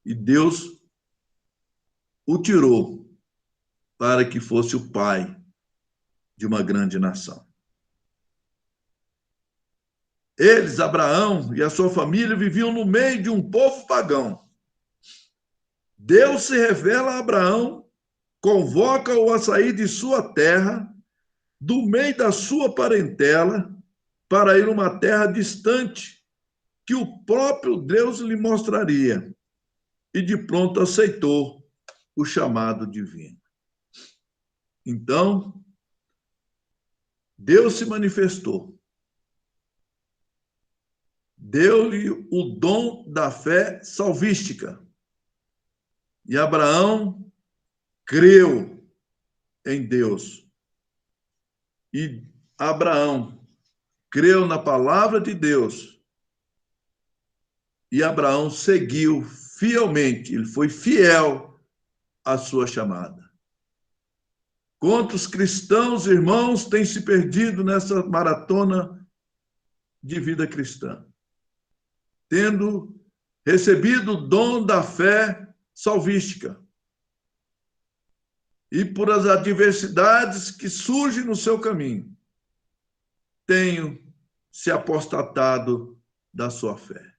E Deus o tirou para que fosse o pai de uma grande nação. Eles, Abraão e a sua família, viviam no meio de um povo pagão. Deus se revela a Abraão, convoca-o a sair de sua terra, do meio da sua parentela, para ir a uma terra distante, que o próprio Deus lhe mostraria. E de pronto aceitou o chamado divino. Então, Deus se manifestou. Deu-lhe o dom da fé salvística. E Abraão creu em Deus. E Abraão creu na palavra de Deus. E Abraão seguiu fielmente, ele foi fiel à sua chamada. Quantos cristãos, irmãos, têm se perdido nessa maratona de vida cristã? Tendo recebido o dom da fé salvística. E por as adversidades que surgem no seu caminho, tenho se apostatado da sua fé.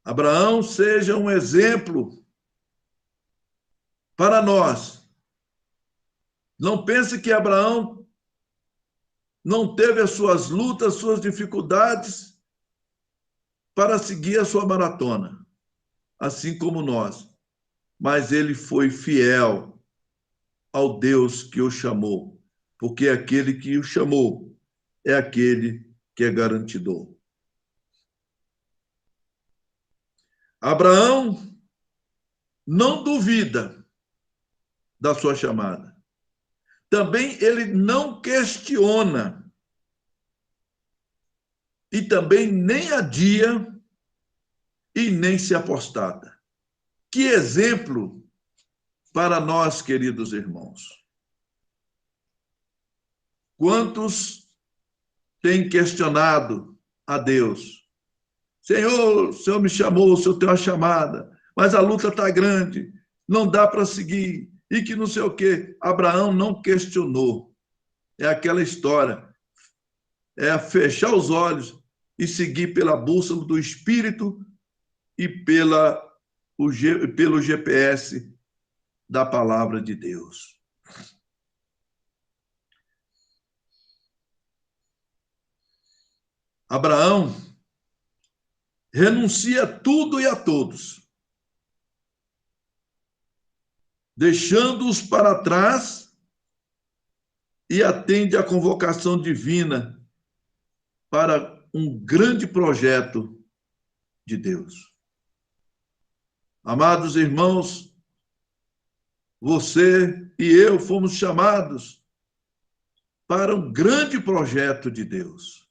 Abraão seja um exemplo para nós. Não pense que Abraão não teve as suas lutas, suas dificuldades para seguir a sua maratona, assim como nós. Mas ele foi fiel ao Deus que o chamou, porque aquele que o chamou é aquele que é garantidor. Abraão não duvida da sua chamada. Também ele não questiona. E também nem adia e nem se apostata. Que exemplo para nós, queridos irmãos. Quantos têm questionado a Deus? Senhor, o Senhor me chamou, o Senhor tem uma chamada, mas a luta está grande, não dá para seguir, e que não sei o quê. Abraão não questionou. É aquela história, é fechar os olhos e seguir pela bússola do Espírito e pelo GPS da palavra de Deus. Abraão renuncia a tudo e a todos, deixando-os para trás, e atende à convocação divina para um grande projeto de Deus. Amados irmãos, você e eu fomos chamados para um grande projeto de Deus.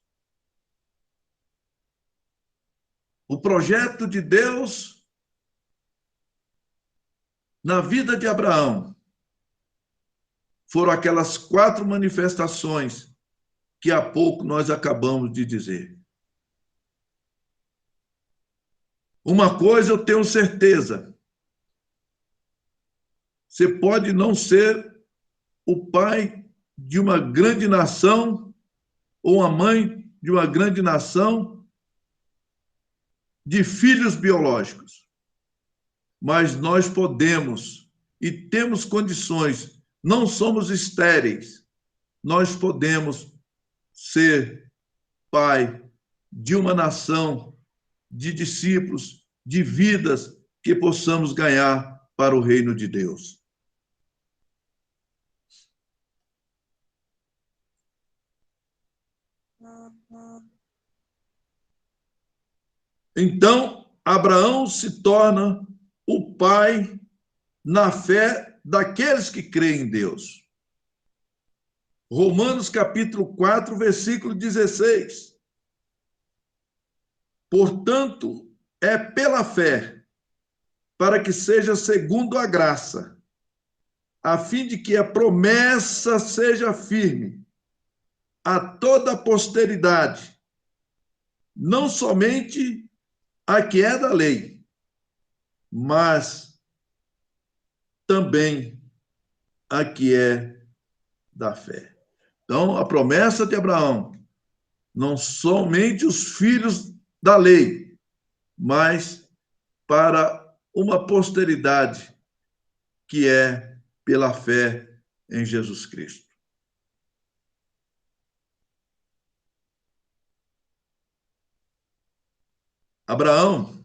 O projeto de Deus na vida de Abraão foram aquelas 4 manifestações que há pouco nós acabamos de dizer. Uma coisa eu tenho certeza: você pode não ser o pai de uma grande nação ou a mãe de uma grande nação de filhos biológicos, mas nós podemos e temos condições, não somos estéreis, nós podemos ser pai de uma nação, de discípulos, de vidas que possamos ganhar para o reino de Deus. Então, Abraão se torna o pai na fé daqueles que creem em Deus. Romanos capítulo 4, versículo 16. Portanto, é pela fé, para que seja segundo a graça, a fim de que a promessa seja firme a toda a posteridade, não somente a que é da lei, mas também a que é da fé. Então, a promessa de Abraão, não somente os filhos da lei, mas para uma posteridade que é pela fé em Jesus Cristo. Abraão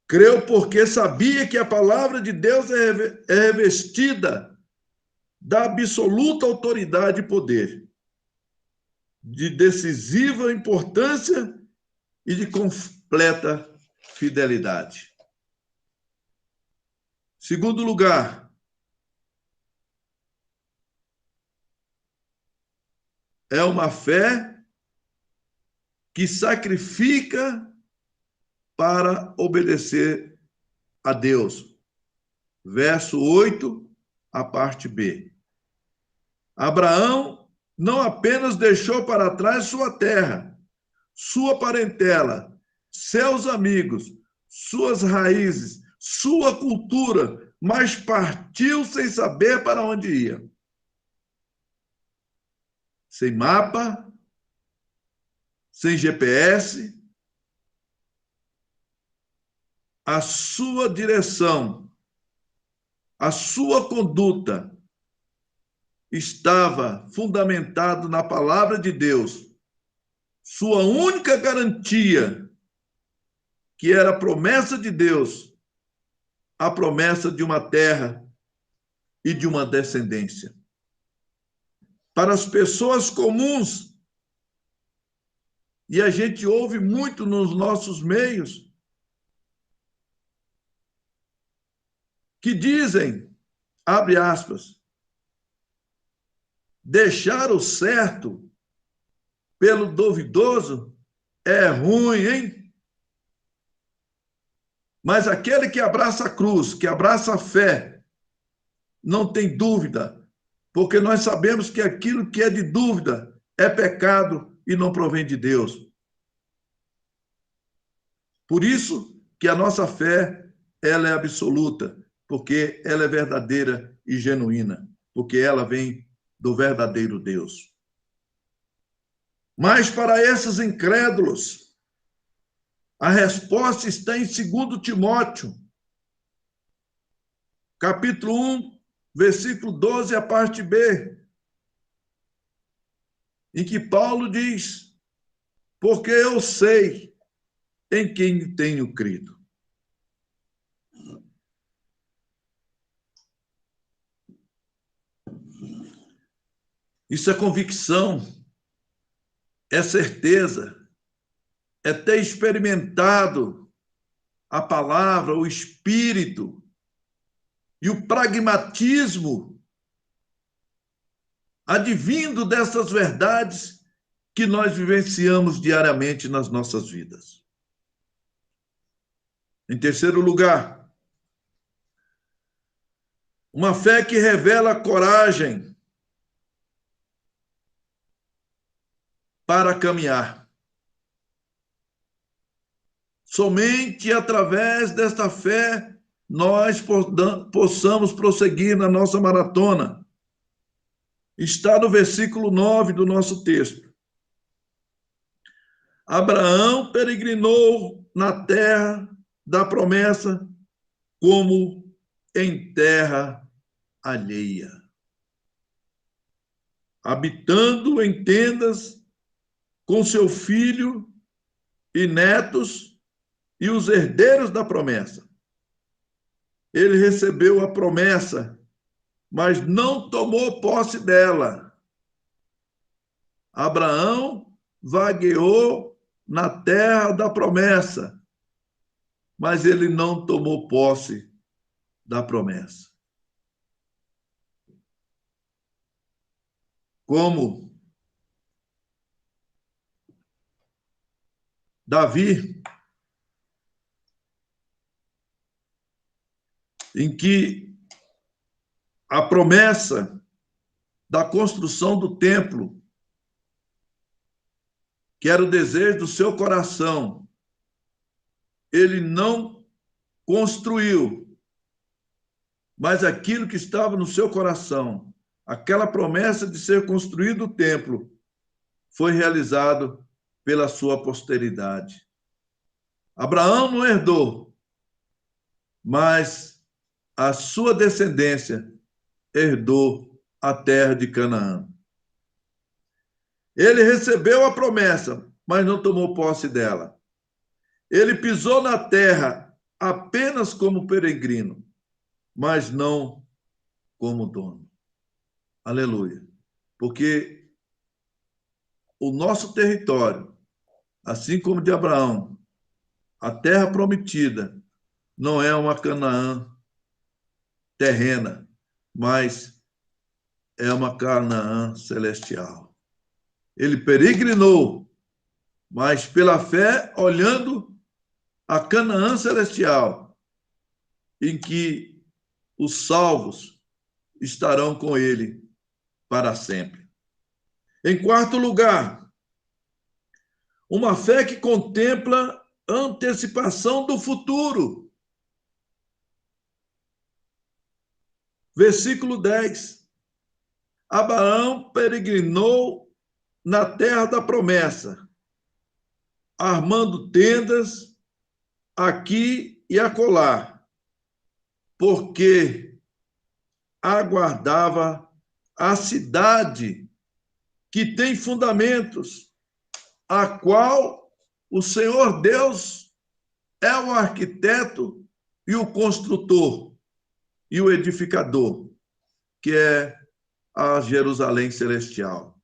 creu porque sabia que a palavra de Deus é revestida da absoluta autoridade e poder, de decisiva importância e de completa fidelidade. Segundo lugar, é uma fé que sacrifica para obedecer a Deus. Verso 8, a parte B. Abraão não apenas deixou para trás sua terra, sua parentela, seus amigos, suas raízes, sua cultura, mas partiu sem saber para onde ia. Sem mapa, sem GPS, a sua direção, a sua conduta estava fundamentado na palavra de Deus. Sua única garantia, que era a promessa de Deus, a promessa de uma terra e de uma descendência. Para as pessoas comuns, e a gente ouve muito nos nossos meios, que dizem, abre aspas, deixar o certo pelo duvidoso é ruim, hein? Mas aquele que abraça a cruz, que abraça a fé, não tem dúvida, porque nós sabemos que aquilo que é de dúvida é pecado e não provém de Deus. Por isso que a nossa fé, ela é absoluta, porque ela é verdadeira e genuína, porque ela vem do verdadeiro Deus. Mas para esses incrédulos, a resposta está em 2 Timóteo, capítulo 1, versículo 12, a parte B, em que Paulo diz, porque eu sei em quem tenho crido. Isso é convicção, é certeza, é ter experimentado a palavra, o espírito e o pragmatismo advindo dessas verdades que nós vivenciamos diariamente nas nossas vidas. Em terceiro lugar, uma fé que revela coragem para caminhar. Somente através desta fé nós possamos prosseguir na nossa maratona. Está no versículo 9 do nosso texto. Abraão peregrinou na terra da promessa como em terra alheia, habitando em tendas com seu filho e netos e os herdeiros da promessa. Ele recebeu a promessa, mas não tomou posse dela. Abraão vagueou na terra da promessa, mas ele não tomou posse da promessa. Como Davi, em que a promessa da construção do templo, que era o desejo do seu coração, ele não construiu, mas aquilo que estava no seu coração, aquela promessa de ser construído o templo, foi realizado pela sua posteridade. Abraão não herdou, mas a sua descendência herdou a terra de Canaã. Ele recebeu a promessa, mas não tomou posse dela. Ele pisou na terra apenas como peregrino, mas não como dono. Aleluia. Porque o nosso território, assim como de Abraão, a terra prometida, não é uma Canaã terrena, mas é uma Canaã celestial. Ele peregrinou, mas pela fé, olhando a Canaã celestial, em que os salvos estarão com ele para sempre. Em quarto lugar, uma fé que contempla a antecipação do futuro. Versículo 10. Abraão peregrinou na terra da promessa, armando tendas aqui e acolá, porque aguardava a cidade que tem fundamentos, a qual o Senhor Deus é o arquiteto e o construtor e o edificador, que é a Jerusalém celestial.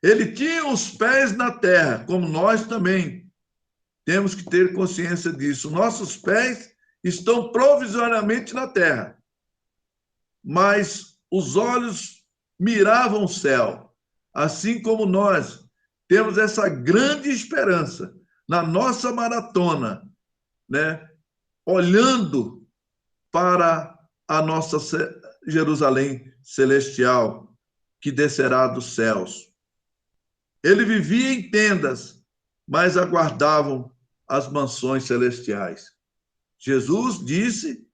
Ele tinha os pés na terra, como nós também temos que ter consciência disso. Nossos pés estão provisoriamente na terra, mas os olhos miravam o céu, assim como nós temos essa grande esperança na nossa maratona, né? Olhando para a nossa Jerusalém celestial, que descerá dos céus. Ele vivia em tendas, mas aguardavam as mansões celestiais. Jesus disse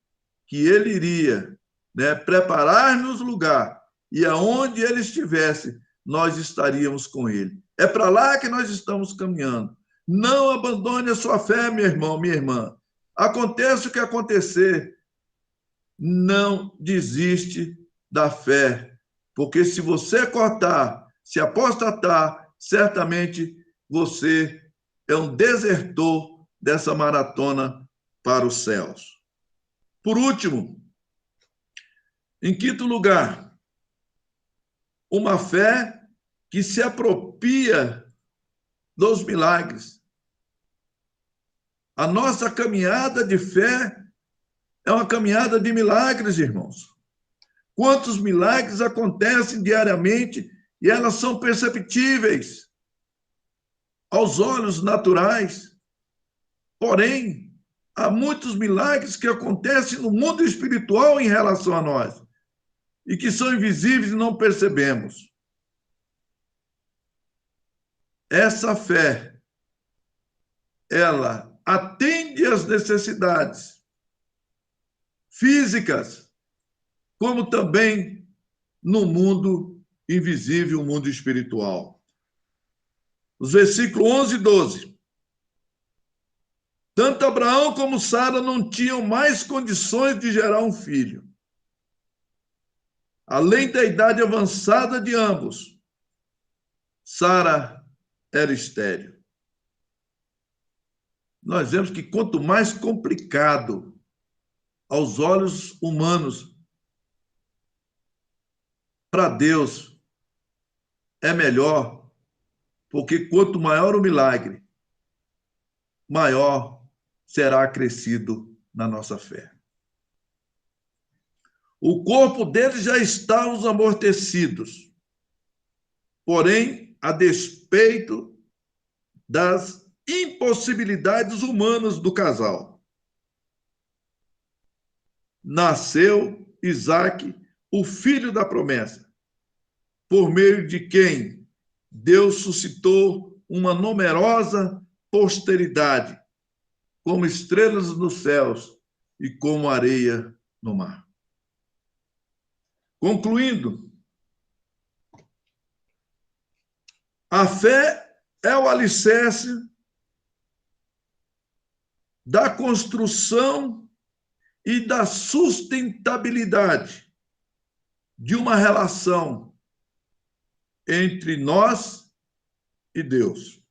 que ele iria, né, preparar-nos lugar, e aonde ele estivesse, nós estaríamos com ele. É para lá que nós estamos caminhando. Não abandone a sua fé, meu irmão, minha irmã. Aconteça o que acontecer, não desiste da fé, porque se você cortar, se apostatar, certamente você é um desertor dessa maratona para os céus. Por último, em quinto lugar, uma fé que se apropria dos milagres. A nossa caminhada de fé é uma caminhada de milagres, irmãos. Quantos milagres acontecem diariamente e elas são perceptíveis aos olhos naturais. Porém, há muitos milagres que acontecem no mundo espiritual em relação a nós e que são invisíveis e não percebemos. Essa fé, ela atende às necessidades físicas, como também no mundo invisível, o mundo espiritual. Os versículos 11 e 12. Tanto Abraão como Sara não tinham mais condições de gerar um filho. Além da idade avançada de ambos, Sara era estéril. Nós vemos que quanto mais complicado aos olhos humanos, para Deus é melhor, porque quanto maior o milagre, maior será acrescido na nossa fé. O corpo deles já está os amortecidos, porém, a despeito das impossibilidades humanas do casal. Nasceu Isaque, o filho da promessa, por meio de quem Deus suscitou uma numerosa posteridade, como estrelas nos céus e como areia no mar. Concluindo, a fé é o alicerce da construção e da sustentabilidade de uma relação entre nós e Deus,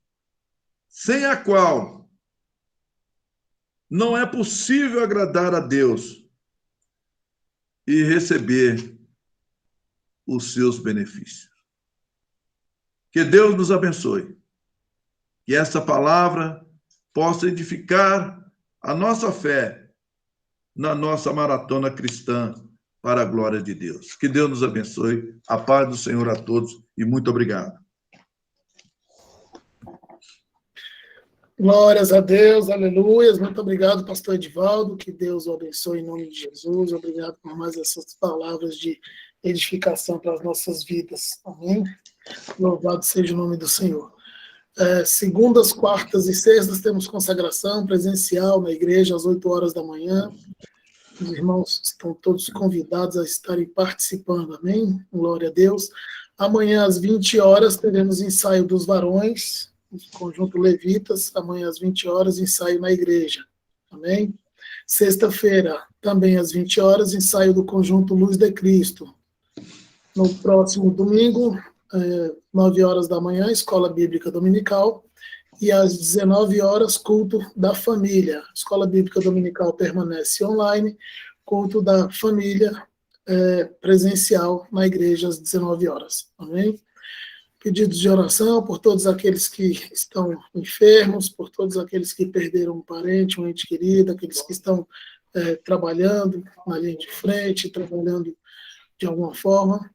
sem a qual não é possível agradar a Deus e receber os seus benefícios. Que Deus nos abençoe. Que essa palavra possa edificar a nossa fé na nossa maratona cristã para a glória de Deus. Que Deus nos abençoe. A paz do Senhor a todos e muito obrigado. Glórias a Deus, aleluias. Muito obrigado, pastor Edivaldo. Que Deus o abençoe em nome de Jesus. Obrigado por mais essas palavras de edificação para as nossas vidas. Amém? Louvado seja o nome do Senhor. Segundas, quartas e sextas temos consagração presencial na igreja às 8 horas da manhã. Os irmãos estão todos convidados a estarem participando. Amém? Glória a Deus. Amanhã às 20 horas teremos ensaio dos varões, conjunto Levitas. Amanhã às 20 horas ensaio na igreja. Amém? Sexta-feira, também às 20 horas, ensaio do conjunto Luz de Cristo. No próximo domingo, 9 horas da manhã, Escola Bíblica Dominical, e às 19 horas, culto da família. Escola Bíblica Dominical permanece online, culto da família presencial na igreja às 19 horas. Amém? Pedidos de oração por todos aqueles que estão enfermos, por todos aqueles que perderam um parente, um ente querido, aqueles que estão trabalhando na linha de frente, trabalhando de alguma forma.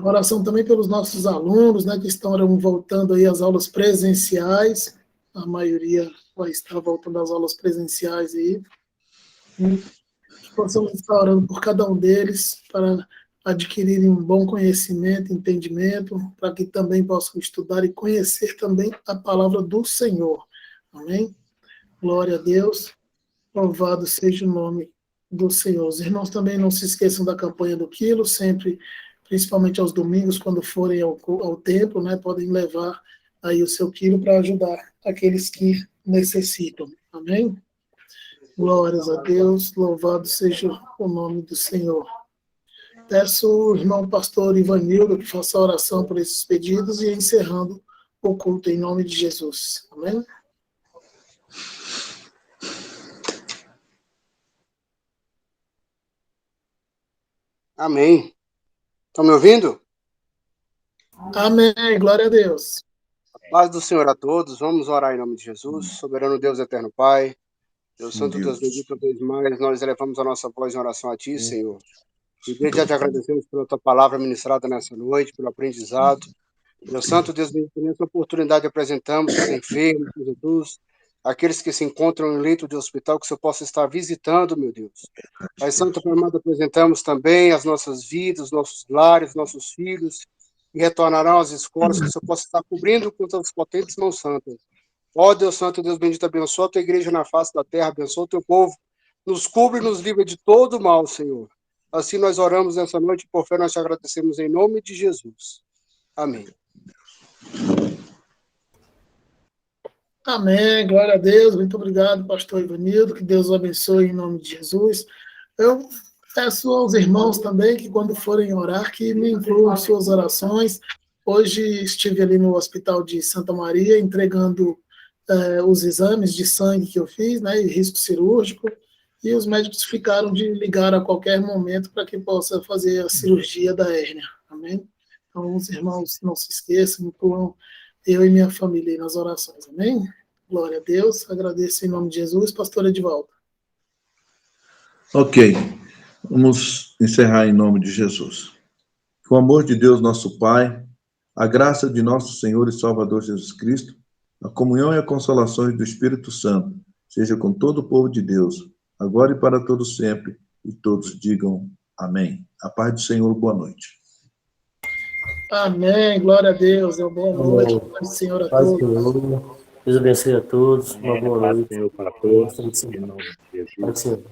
Oração também pelos nossos alunos, né, que estão voltando aí às aulas presenciais. A maioria vai estar voltando às aulas presenciais aí. Possamos estar orando por cada um deles para adquirirem um bom conhecimento, entendimento, para que também possam estudar e conhecer também a palavra do Senhor. Amém? Glória a Deus. Louvado seja o nome do Senhor. Os irmãos também não se esqueçam da campanha do quilo, sempre, principalmente aos domingos, quando forem ao templo, né, podem levar aí o seu quilo para ajudar aqueles que necessitam. Amém? Glórias a Deus, louvado seja o nome do Senhor. Peço ao irmão pastor Ivanildo que faça a oração por esses pedidos e encerrando o culto em nome de Jesus. Amém? Amém. Estão me ouvindo? Amém. Glória a Deus. A paz do Senhor a todos. Vamos orar em nome de Jesus. Soberano Deus, eterno Pai. Deus Santo, Deus bendito, uma vez mais, nós elevamos a nossa voz em oração a Ti, Senhor. E desde já te agradecemos pela Tua palavra ministrada nessa noite, pelo aprendizado. Deus Santo, Deus bendito, nessa oportunidade apresentamos os enfermos, Jesus, aqueles que se encontram em leito de hospital, que o Senhor possa estar visitando, meu Deus. Pai Santo, Pai amado, apresentamos também as nossas vidas, nossos lares, nossos filhos, que retornarão às escolas, que o Senhor possa estar cobrindo com as potentes mãos santas. Ó Deus Santo, Deus bendito, abençoa a Tua igreja na face da terra, abençoa o Teu povo, nos cubre e nos livra de todo mal, Senhor. Assim nós oramos nessa noite, por fé nós te agradecemos em nome de Jesus. Amém. Amém, glória a Deus, muito obrigado, pastor Ivanildo, que Deus o abençoe em nome de Jesus. Eu peço aos irmãos também que quando forem orar, que me incluam em suas orações. Hoje estive ali no Hospital de Santa Maria, entregando os exames de sangue que eu fiz, né, e risco cirúrgico, e os médicos ficaram de ligar a qualquer momento para que possa fazer a cirurgia da hérnia, amém? Então, os irmãos, não se esqueçam, incluam eu e minha família nas orações, amém? Glória a Deus, agradeço em nome de Jesus, pastor Edivaldo. Ok, vamos encerrar em nome de Jesus. Com o amor de Deus, nosso Pai, a graça de nosso Senhor e Salvador Jesus Cristo, A comunhão e a consolação do Espírito Santo seja com todo o povo de Deus, agora e para todo sempre, e todos digam amém. A paz do Senhor, boa noite. Amém, glória a Deus, boa noite, paz do Senhor a Paz do todos. Senhor. Deus abençoe a todos. Uma boa Paz do noite. Senhor para todos. Paz do Senhor. Em nome de Jesus. Paz do Senhor.